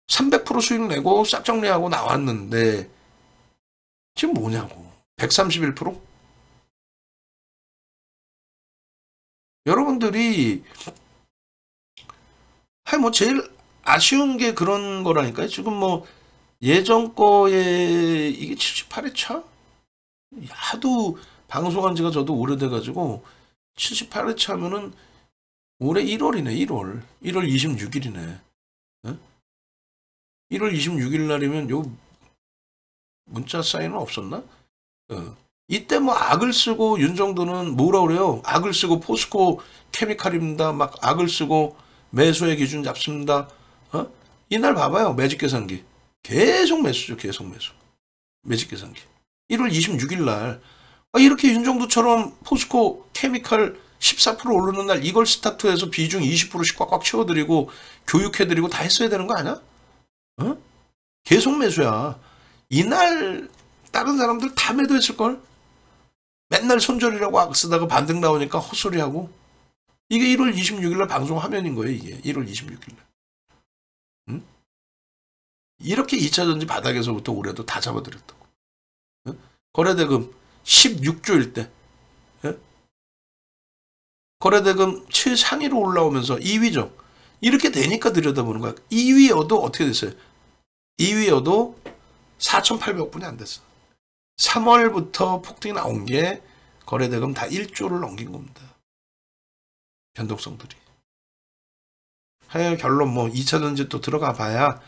300% 수익 내고 싹 정리하고 나왔는데 지금 뭐냐고. 131%? 여러분들이 뭐 제일 아쉬운 게 그런 거라니까요. 지금 뭐 예전 거에 이게 78회차? 하도 방송한 지가 저도 오래돼가지고 78회차 하면은 올해 1월이네. 1월 26일이네. 1월 26일 날이면 요 문자 사인은 없었나? 이때 뭐 악을 쓰고 윤정도는 뭐라 그래요? 악을 쓰고 포스코 케미칼입니다. 막 악을 쓰고 매수의 기준 잡습니다. 이날 봐봐요. 매직 계산기. 계속 매수죠. 계속 매수. 매직 계산기. 1월 26일 날 이렇게 윤정도처럼 포스코 케미칼 14% 오르는 날 이걸 스타트해서 비중 20%씩 꽉꽉 채워드리고 교육해드리고 다 했어야 되는 거 아니야? 계속 매수야. 이날 다른 사람들 다 매도했을걸? 맨날 손절이라고 악 쓰다가 반등 나오니까 헛소리하고. 이게 1월 26일 날 방송 화면인 거예요. 이게 1월 26일 날. 이렇게 2차전지 바닥에서부터 올해도 다 잡아드렸다고. 거래대금 16조일 때. 거래대금 최상위로 올라오면서 2위죠. 이렇게 되니까 들여다보는 거야. 2위여도 어떻게 됐어요? 2위여도 4,800억뿐이 안 됐어. 3월부터 폭등이 나온 게 거래대금 다 1조를 넘긴 겁니다. 변동성들이. 하여 결론 뭐 2차전지 또 들어가 봐야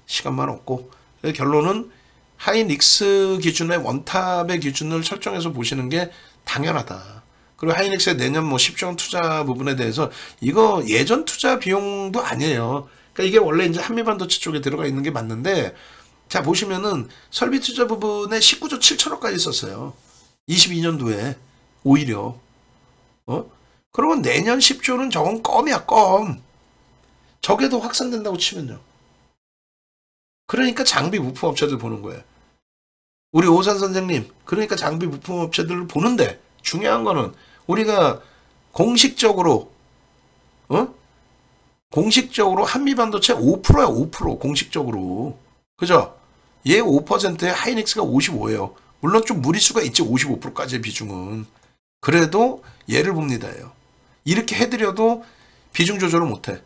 시간만 없고 결론은 하이닉스 기준의 원탑의 기준을 설정해서 보시는 게 당연하다. 그리고 하이닉스의 내년 뭐 10조 원 투자 부분에 대해서 이거 예전 투자 비용도 아니에요. 그러니까 이게 원래 이제 한미반도체 쪽에 들어가 있는 게 맞는데 자 보시면은 설비 투자 부분에 19조 7천억까지 썼어요. 22년도에 오히려 그러면 내년 10조는 저건 껌이야 껌. 저게 더 확산된다고 치면요. 그러니까 장비 부품 업체들 보는 거예요. 우리 오산 선생님 그러니까 장비 부품 업체들을 보는데 중요한 거는 우리가 공식적으로 공식적으로 한미반도체 5%야 5% 공식적으로. 그죠? 얘 5%에 하이닉스가 55예요. 물론 좀 무리수가 있지 55%까지의 비중은. 그래도 얘를 봅니다. 이렇게 해드려도 비중 조절을 못해.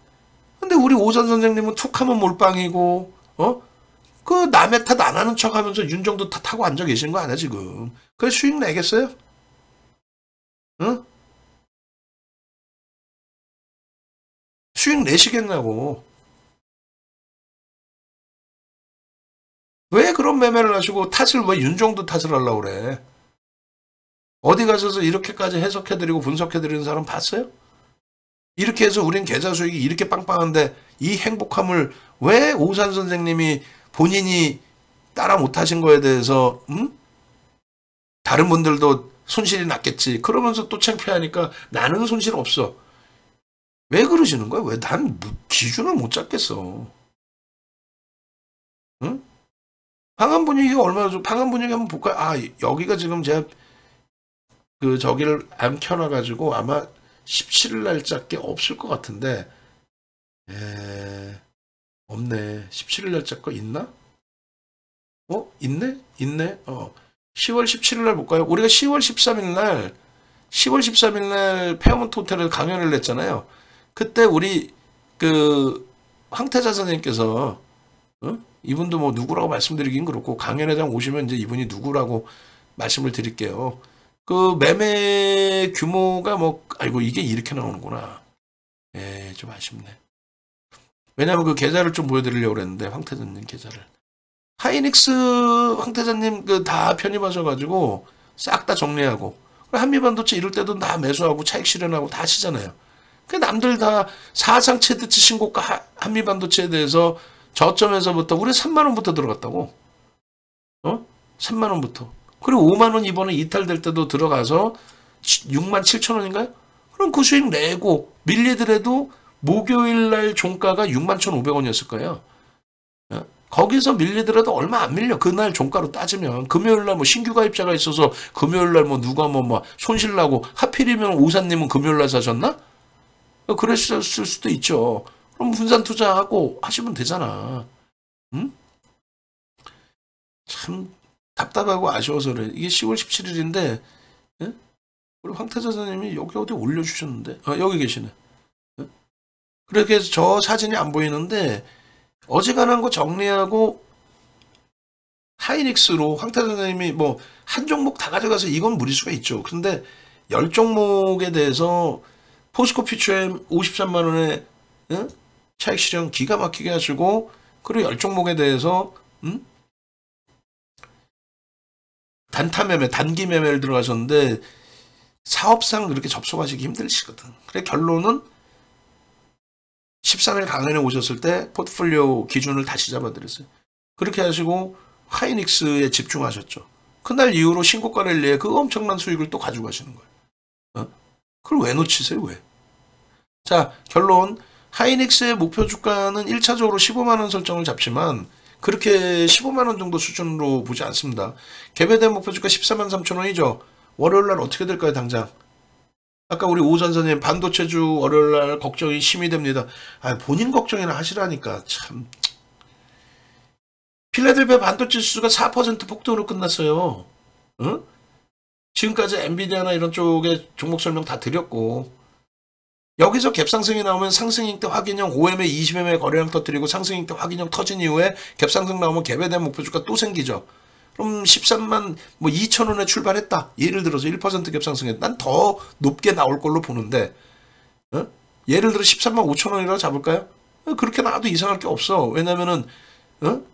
근데 우리 오산 선생님은 툭하면 몰빵이고 그 남의 탓 안 하는 척 하면서 윤정도 탓하고 앉아 계신 거 아니야 지금. 그래 수익 내겠어요? 응? 수익 내시겠냐고. 왜 그런 매매를 하시고 탓을 왜 윤정도 탓을 하려고 그래. 어디 가셔서 이렇게까지 해석해드리고 분석해드리는 사람 봤어요? 이렇게 해서 우린 계좌 수익이 이렇게 빵빵한데 이 행복함을 왜 오산 선생님이 본인이 따라 못하신 거에 대해서 다른 분들도 손실이 났겠지. 그러면서 또 창피하니까 나는 손실 없어. 왜 그러시는 거야? 왜 난 기준을 못 잡겠어. 응? 방한 분위기가 얼마나 좋 방한 분위기 한번 볼까요? 여기가 지금 제가 저기를 안 켜놔가지고 아마 17일 날짜께 없을 것 같은데 없네. 17일 날짜 거 있나? 있네? 있네? 10월 17일 날 볼까요? 우리가 10월 13일 날 페어먼트 호텔에 강연을 냈잖아요. 그때 우리 그 황태자 선생님께서 이분도 뭐 누구라고 말씀드리긴 그렇고 강연회장 오시면 이제 이분이 누구라고 말씀을 드릴게요. 그 매매 규모가 뭐 아이고 이게 이렇게 나오는구나. 예, 좀 아쉽네. 왜냐면 그 계좌를 좀 보여드리려고 그랬는데 황태자님 계좌를. 하이닉스 황태자님 그 다 편입하셔가지고 싹 다 정리하고 한미반도체 이럴 때도 다 매수하고 차익 실현하고 다 하시잖아요. 그 남들 다 사상 최대치 신고가 한미반도체에 대해서 저점에서부터 우리 3만 원부터 들어갔다고. 3만 원부터. 그리고 5만 원 이번에 이탈될 때도 들어가서 6만 7천 원인가요? 그럼 그 수익 내고 밀리더라도 목요일 날 종가가 6만 1,500원이었을 거예요. 거기서 밀리더라도 얼마 안 밀려. 그날 종가로 따지면. 금요일 날 뭐 신규 가입자가 있어서 금요일 날 뭐 누가 뭐 손실 나고 하필이면 오사님은 금요일 날 사셨나? 그랬을 수도 있죠. 그럼 분산 투자하고 하시면 되잖아. 응? 참 답답하고 아쉬워서 그래. 이게 10월 17일인데 우리 황태자 선생님이 여기 어디 올려주셨는데 여기 계시네. 그렇게 해서 저 사진이 안 보이는데 어지간한 거 정리하고 하이닉스로 황태자 선생님이 뭐 한 종목 다 가져가서 이건 무리수가 있죠. 그런데 10종목에 대해서 포스코 퓨처엠 53만 원에 차익 실현 기가 막히게 하시고 그리고 10종목에 대해서 단타 매매, 단기 매매를 들어가셨는데 사업상 그렇게 접속하시기 힘드시거든. 그래 결론은 13일 강연에 오셨을 때 포트폴리오 기준을 다시 잡아드렸어요. 그렇게 하시고 하이닉스에 집중하셨죠. 그날 이후로 신고가 랠리에 그 엄청난 수익을 또 가지고 가시는 거예요. 그걸 왜 놓치세요? 왜? 자, 결론 하이닉스의 목표 주가는 1차적으로 15만 원 설정을 잡지만 그렇게 15만 원 정도 수준으로 보지 않습니다. 개별된 목표 주가 14만 3천 원이죠. 월요일 날 어떻게 될까요, 당장? 아까 우리 오 선생님 반도체주 월요일 날 걱정이 심히 됩니다. 본인 걱정이나 하시라니까 참. 필라델피아 반도체 지수가 4% 폭등으로 끝났어요. 응? 지금까지 엔비디아나 이런 쪽에 종목 설명 다 드렸고 여기서 갭상승이 나오면 상승일 때 확인형 5MA, 20MA 거래량 터뜨리고 상승일 때 확인형 터진 이후에 갭상승 나오면 갭에 대한 목표 주가 또 생기죠. 그럼 13만 뭐 2천 원에 출발했다. 예를 들어서 1% 갭상승에 난 더 높게 나올 걸로 보는데 예를 들어 13만 5천 원이라고 잡을까요? 그렇게 나와도 이상할 게 없어. 왜냐면은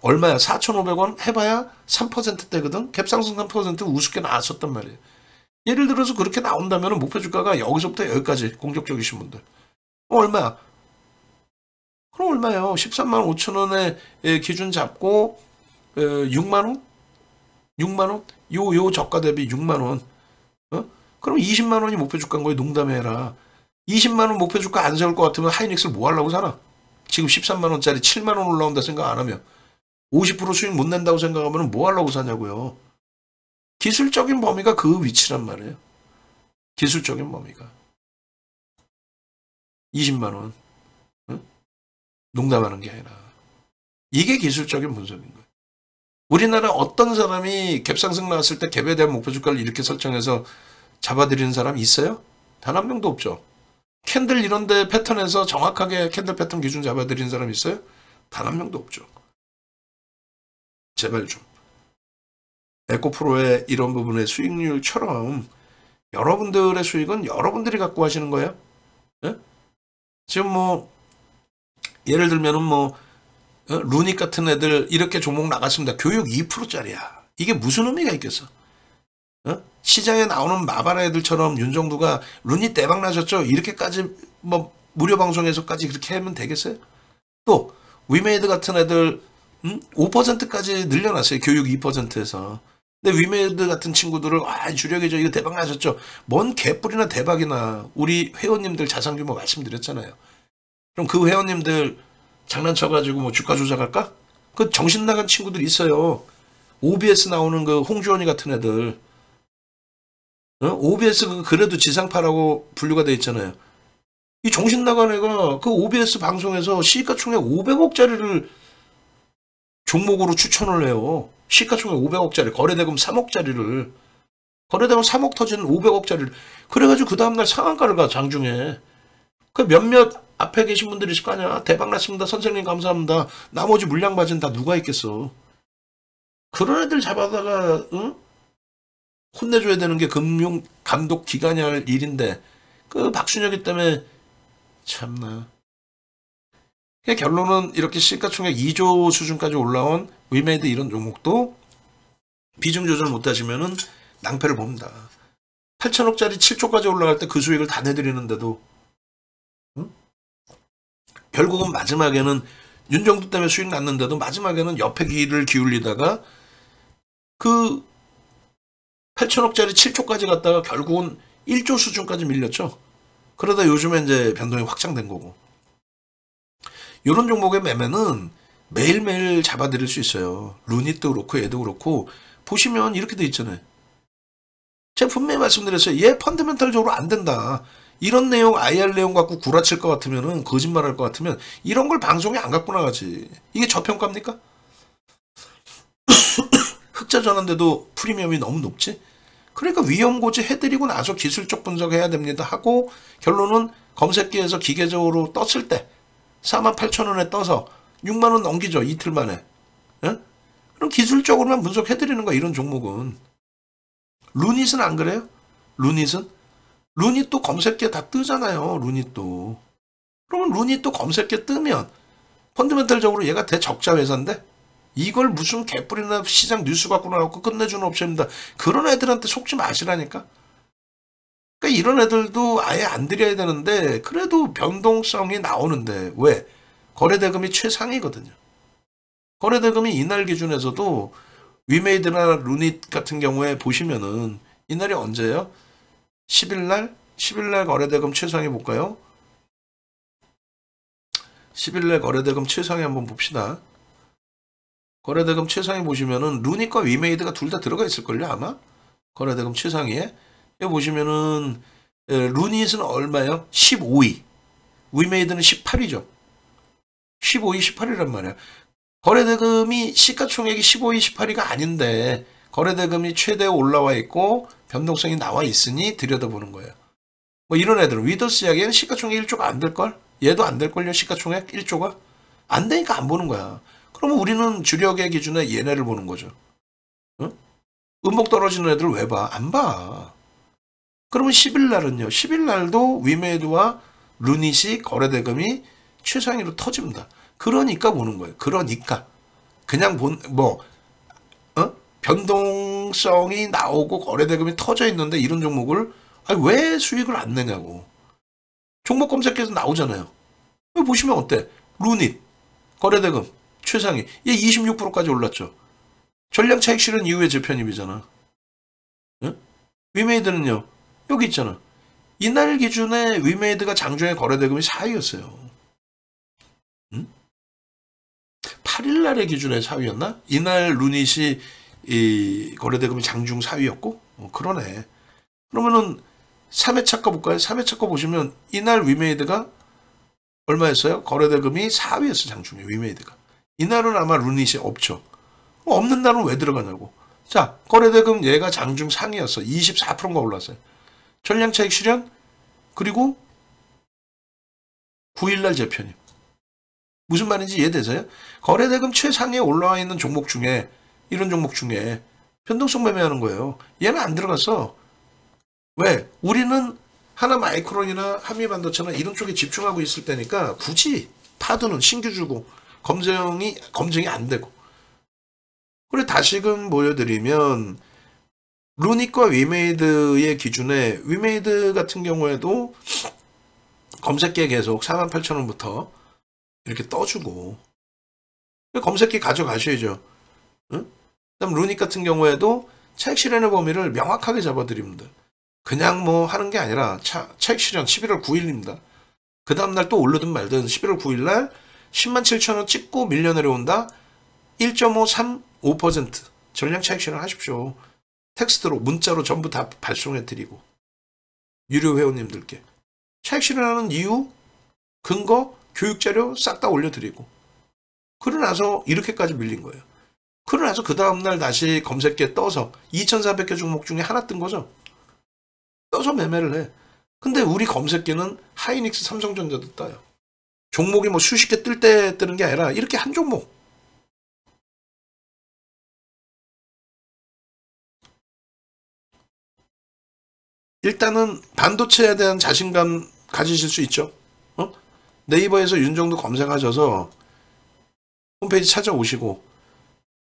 얼마야? 4,500원 해봐야 3%대거든. 갭상승 3% 우습게 나왔었단 말이에요. 예를 들어서 그렇게 나온다면 목표 주가가 여기서부터 여기까지 공격적이신 분들 얼마야? 그럼 얼마예요? 13만 5천 원에 기준 잡고 6만 원? 6만 원? 요 저가 대비 6만 원. 그럼 20만 원이 목표 주가인 거예요. 농담해라. 20만 원 목표 주가 안 세울 것 같으면 하이닉스를 뭐 하려고 사나? 지금 13만 원짜리 7만 원 올라온다 생각 안 하면 50% 수익 못 낸다고 생각하면 뭐 하려고 사냐고요. 기술적인 범위가 그 위치란 말이에요. 기술적인 범위가 20만 원. 농담하는 게 아니라 이게 기술적인 분석인 거예요. 우리나라 어떤 사람이 갭상승 나왔을 때 갭에 대한 목표 주가를 이렇게 설정해서 잡아들이는 사람이 있어요? 단 한 명도 없죠. 캔들 이런데 패턴에서 정확하게 캔들 패턴 기준 잡아들이는 사람이 있어요? 단 한 명도 없죠. 제발 좀. 에코프로의 이런 부분의 수익률처럼 여러분들의 수익은 여러분들이 갖고 하시는 거예요. 예? 지금 뭐 예를 들면은 뭐 루닉 같은 애들 이렇게 종목 나갔습니다. 교육 2%짜리야. 이게 무슨 의미가 있겠어? 시장에 나오는 마바라 애들처럼 윤정두가 루닉 대박 나셨죠? 이렇게까지 뭐 무료 방송에서까지 그렇게 하면 되겠어요? 또 위메이드 같은 애들 5%까지 늘려놨어요. 교육 2%에서. 근데 위메이드 같은 친구들을 주력이죠. 이거 대박 나셨죠? 뭔 개뿔이나 대박이나 우리 회원님들 자산규모 말씀드렸잖아요. 그럼 그 회원님들 장난쳐가지고 뭐 주가 조작할까? 그 정신 나간 친구들 있어요. OBS 나오는 그 홍주원이 같은 애들. OBS 그래도 지상파라고 분류가 돼 있잖아요. 이 정신 나간 애가 그 OBS 방송에서 시가총액 500억짜리를 종목으로 추천을 해요. 시가총액 500억짜리, 거래대금 3억짜리를. 거래대금 3억 터지는 500억짜리를. 그래가지고 그 다음날 상한가를 가, 장중에. 그 몇몇 앞에 계신 분들이 있을 거 아니야. 대박 났습니다. 선생님 감사합니다. 나머지 물량 바지는 다 누가 있겠어. 그런 애들 잡아다가, 응? 혼내줘야 되는 게 금융 감독 기관이 할 일인데, 그 박순혁이 때문에, 참나. 결론은 이렇게 시가총액 2조 수준까지 올라온 위메이드 이런 종목도 비중 조절 못하시면은 낭패를 봅니다. 8천억짜리 7조까지 올라갈 때 그 수익을 다 내드리는데도, 응? 결국은 마지막에는 윤정도 때문에 수익 났는데도 마지막에는 옆에 귀를 기울이다가 그 8천억짜리 7조까지 갔다가 결국은 1조 수준까지 밀렸죠. 그러다 요즘에 이제 변동이 확장된 거고. 이런 종목의 매매는 매일매일 잡아드릴 수 있어요. 루닛도 그렇고 얘도 그렇고 보시면 이렇게 돼 있잖아요. 제가 분명히 말씀드렸어요. 얘 펀더멘탈적으로 안 된다. 이런 내용, IR 내용 갖고 구라칠 것 같으면은, 거짓말할 것 같으면 이런 걸 방송에 안 갖고 나가지. 이게 저평가입니까? 흑자 전환돼도 프리미엄이 너무 높지? 그러니까 위험고지 해드리고 나서 기술적 분석해야 됩니다 하고 결론은 검색기에서 기계적으로 떴을 때 48,000원에 떠서 6만원 넘기죠. 이틀 만에. 예? 그럼 기술적으로만 분석해드리는 거야. 이런 종목은. 루닛은 안 그래요? 루닛은? 루닛도 검색기에 다 뜨잖아요. 루닛도. 그러면 루닛도 검색기에 뜨면 펀더멘탈적으로 얘가 대적자 회사인데 이걸 무슨 개뿔이나 시장 뉴스 갖고 나와서 끝내주는 옵션입니다. 그런 애들한테 속지 마시라니까. 그러니까 이런 애들도 아예 안 드려야 되는데 그래도 변동성이 나오는데 왜? 거래대금이 최상이거든요. 거래대금이 이날 기준에서도 위메이드나 루닛 같은 경우에 보시면은 이날이 언제예요? 10일날? 10일날 거래대금 최상위 볼까요? 10일날 거래대금 최상위 한번 봅시다. 거래대금 최상위 보시면은 루닛과 위메이드가 둘 다 들어가 있을걸요 아마? 거래대금 최상위에 여기 보시면은 루닛은 얼마예요? 15위. 위메이드는 18위죠. 15위, 18위란 말이야. 거래대금이 시가총액이 15위, 18위가 아닌데 거래대금이 최대에 올라와 있고 변동성이 나와 있으니 들여다보는 거예요. 뭐 이런 애들은 위더스 이야기에는 시가총액 1조가 안 될걸? 얘도 안 될걸요? 시가총액 1조가? 안 되니까 안 보는 거야. 그러면 우리는 주력의 기준에 얘네를 보는 거죠. 응? 음목 떨어지는 애들을 왜 봐? 안 봐. 그러면 10일 날은요. 10일 날도 위메이드와 루닛이 거래대금이 최상위로 터집니다. 그러니까 보는 거예요. 그러니까 그냥 변동성이 나오고 거래대금이 터져 있는데 이런 종목을 왜 수익을 안 내냐고. 종목 검색해서 나오잖아요. 보시면 어때? 루닛 거래대금 최상위 얘 26%까지 올랐죠. 전량 차익 실현 이후의 재편입이잖아. 응? 위메이드는요. 여기 있잖아. 이날 기준에 위메이드가 장중에 거래대금이 4위였어요. 응? 8일날의 기준에 4위였나? 이날 루닛이 이 거래대금이 장중 4위였고 그러네. 그러면은 3회차 거 볼까요? 3회차 거 보시면 이날 위메이드가 얼마였어요? 거래대금이 4위였어 장중에 위메이드가. 이날은 아마 루닛이 없죠. 없는 날은 왜 들어가냐고. 자, 거래대금 얘가 장중 상위였어. 24%가 올랐어요. 전량차익 실현 그리고 9일날 재편입. 무슨 말인지 이해되세요? 거래대금 최상위에 올라와 있는 종목 중에 이런 종목 중에 변동성 매매하는 거예요. 얘는 안 들어갔어. 왜? 우리는 하나마이크론이나 한미반도체나 이런 쪽에 집중하고 있을 때니까 굳이 파드는 신규 주고 검증이 안 되고. 그리고 다시금 보여드리면 루닛과 위메이드의 기준에 위메이드 같은 경우에도 검색기에 계속 48,000원부터 이렇게 떠주고 검색기 가져가셔야죠. 응? 그다음 루닛 같은 경우에도 차익 실현의 범위를 명확하게 잡아드립니다. 그냥 뭐 하는 게 아니라 차익 실현 11월 9일입니다. 그 다음날 또 오르든 말든 11월 9일날 107,000원 찍고 밀려 내려온다. 1.535% 전량 차익 실현 하십시오. 텍스트로 문자로 전부 다 발송해 드리고 유료 회원님들께 차익 실현하는 이유, 근거, 교육자료 싹 다 올려드리고. 그러고 나서 이렇게까지 밀린 거예요. 그러고 나서 그 다음날 다시 검색기에 떠서 2,400개 종목 중에 하나 뜬 거죠. 떠서 매매를 해. 근데 우리 검색기는 하이닉스, 삼성전자도 떠요. 종목이 뭐 수십 개 뜰 때 뜨는 게 아니라 이렇게 한 종목. 일단은 반도체에 대한 자신감 가지실 수 있죠. 네이버에서 윤정도 검색하셔서 홈페이지 찾아오시고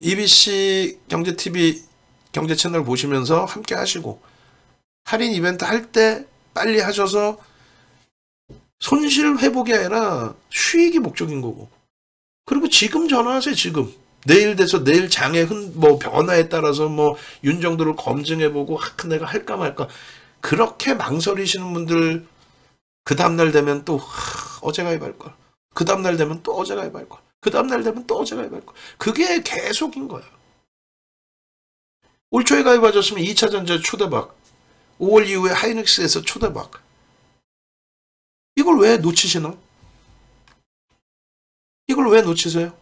EBC 경제TV 경제 채널 보시면서 함께 하시고 할인 이벤트 할 때 빨리 하셔서 손실 회복이 아니라 수익이 목적인 거고. 그리고 지금 전화하세요. 지금. 내일 돼서 내일 장의 뭐 변화에 따라서 뭐 윤정도를 검증해보고 내가 할까 말까. 그렇게 망설이시는 분들 그 다음날 되면 또 어제 가입할 걸. 그 다음날 되면 또 어제 가입할 걸. 그 다음날 되면 또 어제 가입할 걸. 그게 계속인 거예요. 올 초에 가입하셨으면 2차전자 초대박. 5월 이후에 하이닉스에서 초대박. 이걸 왜 놓치시나? 이걸 왜 놓치세요?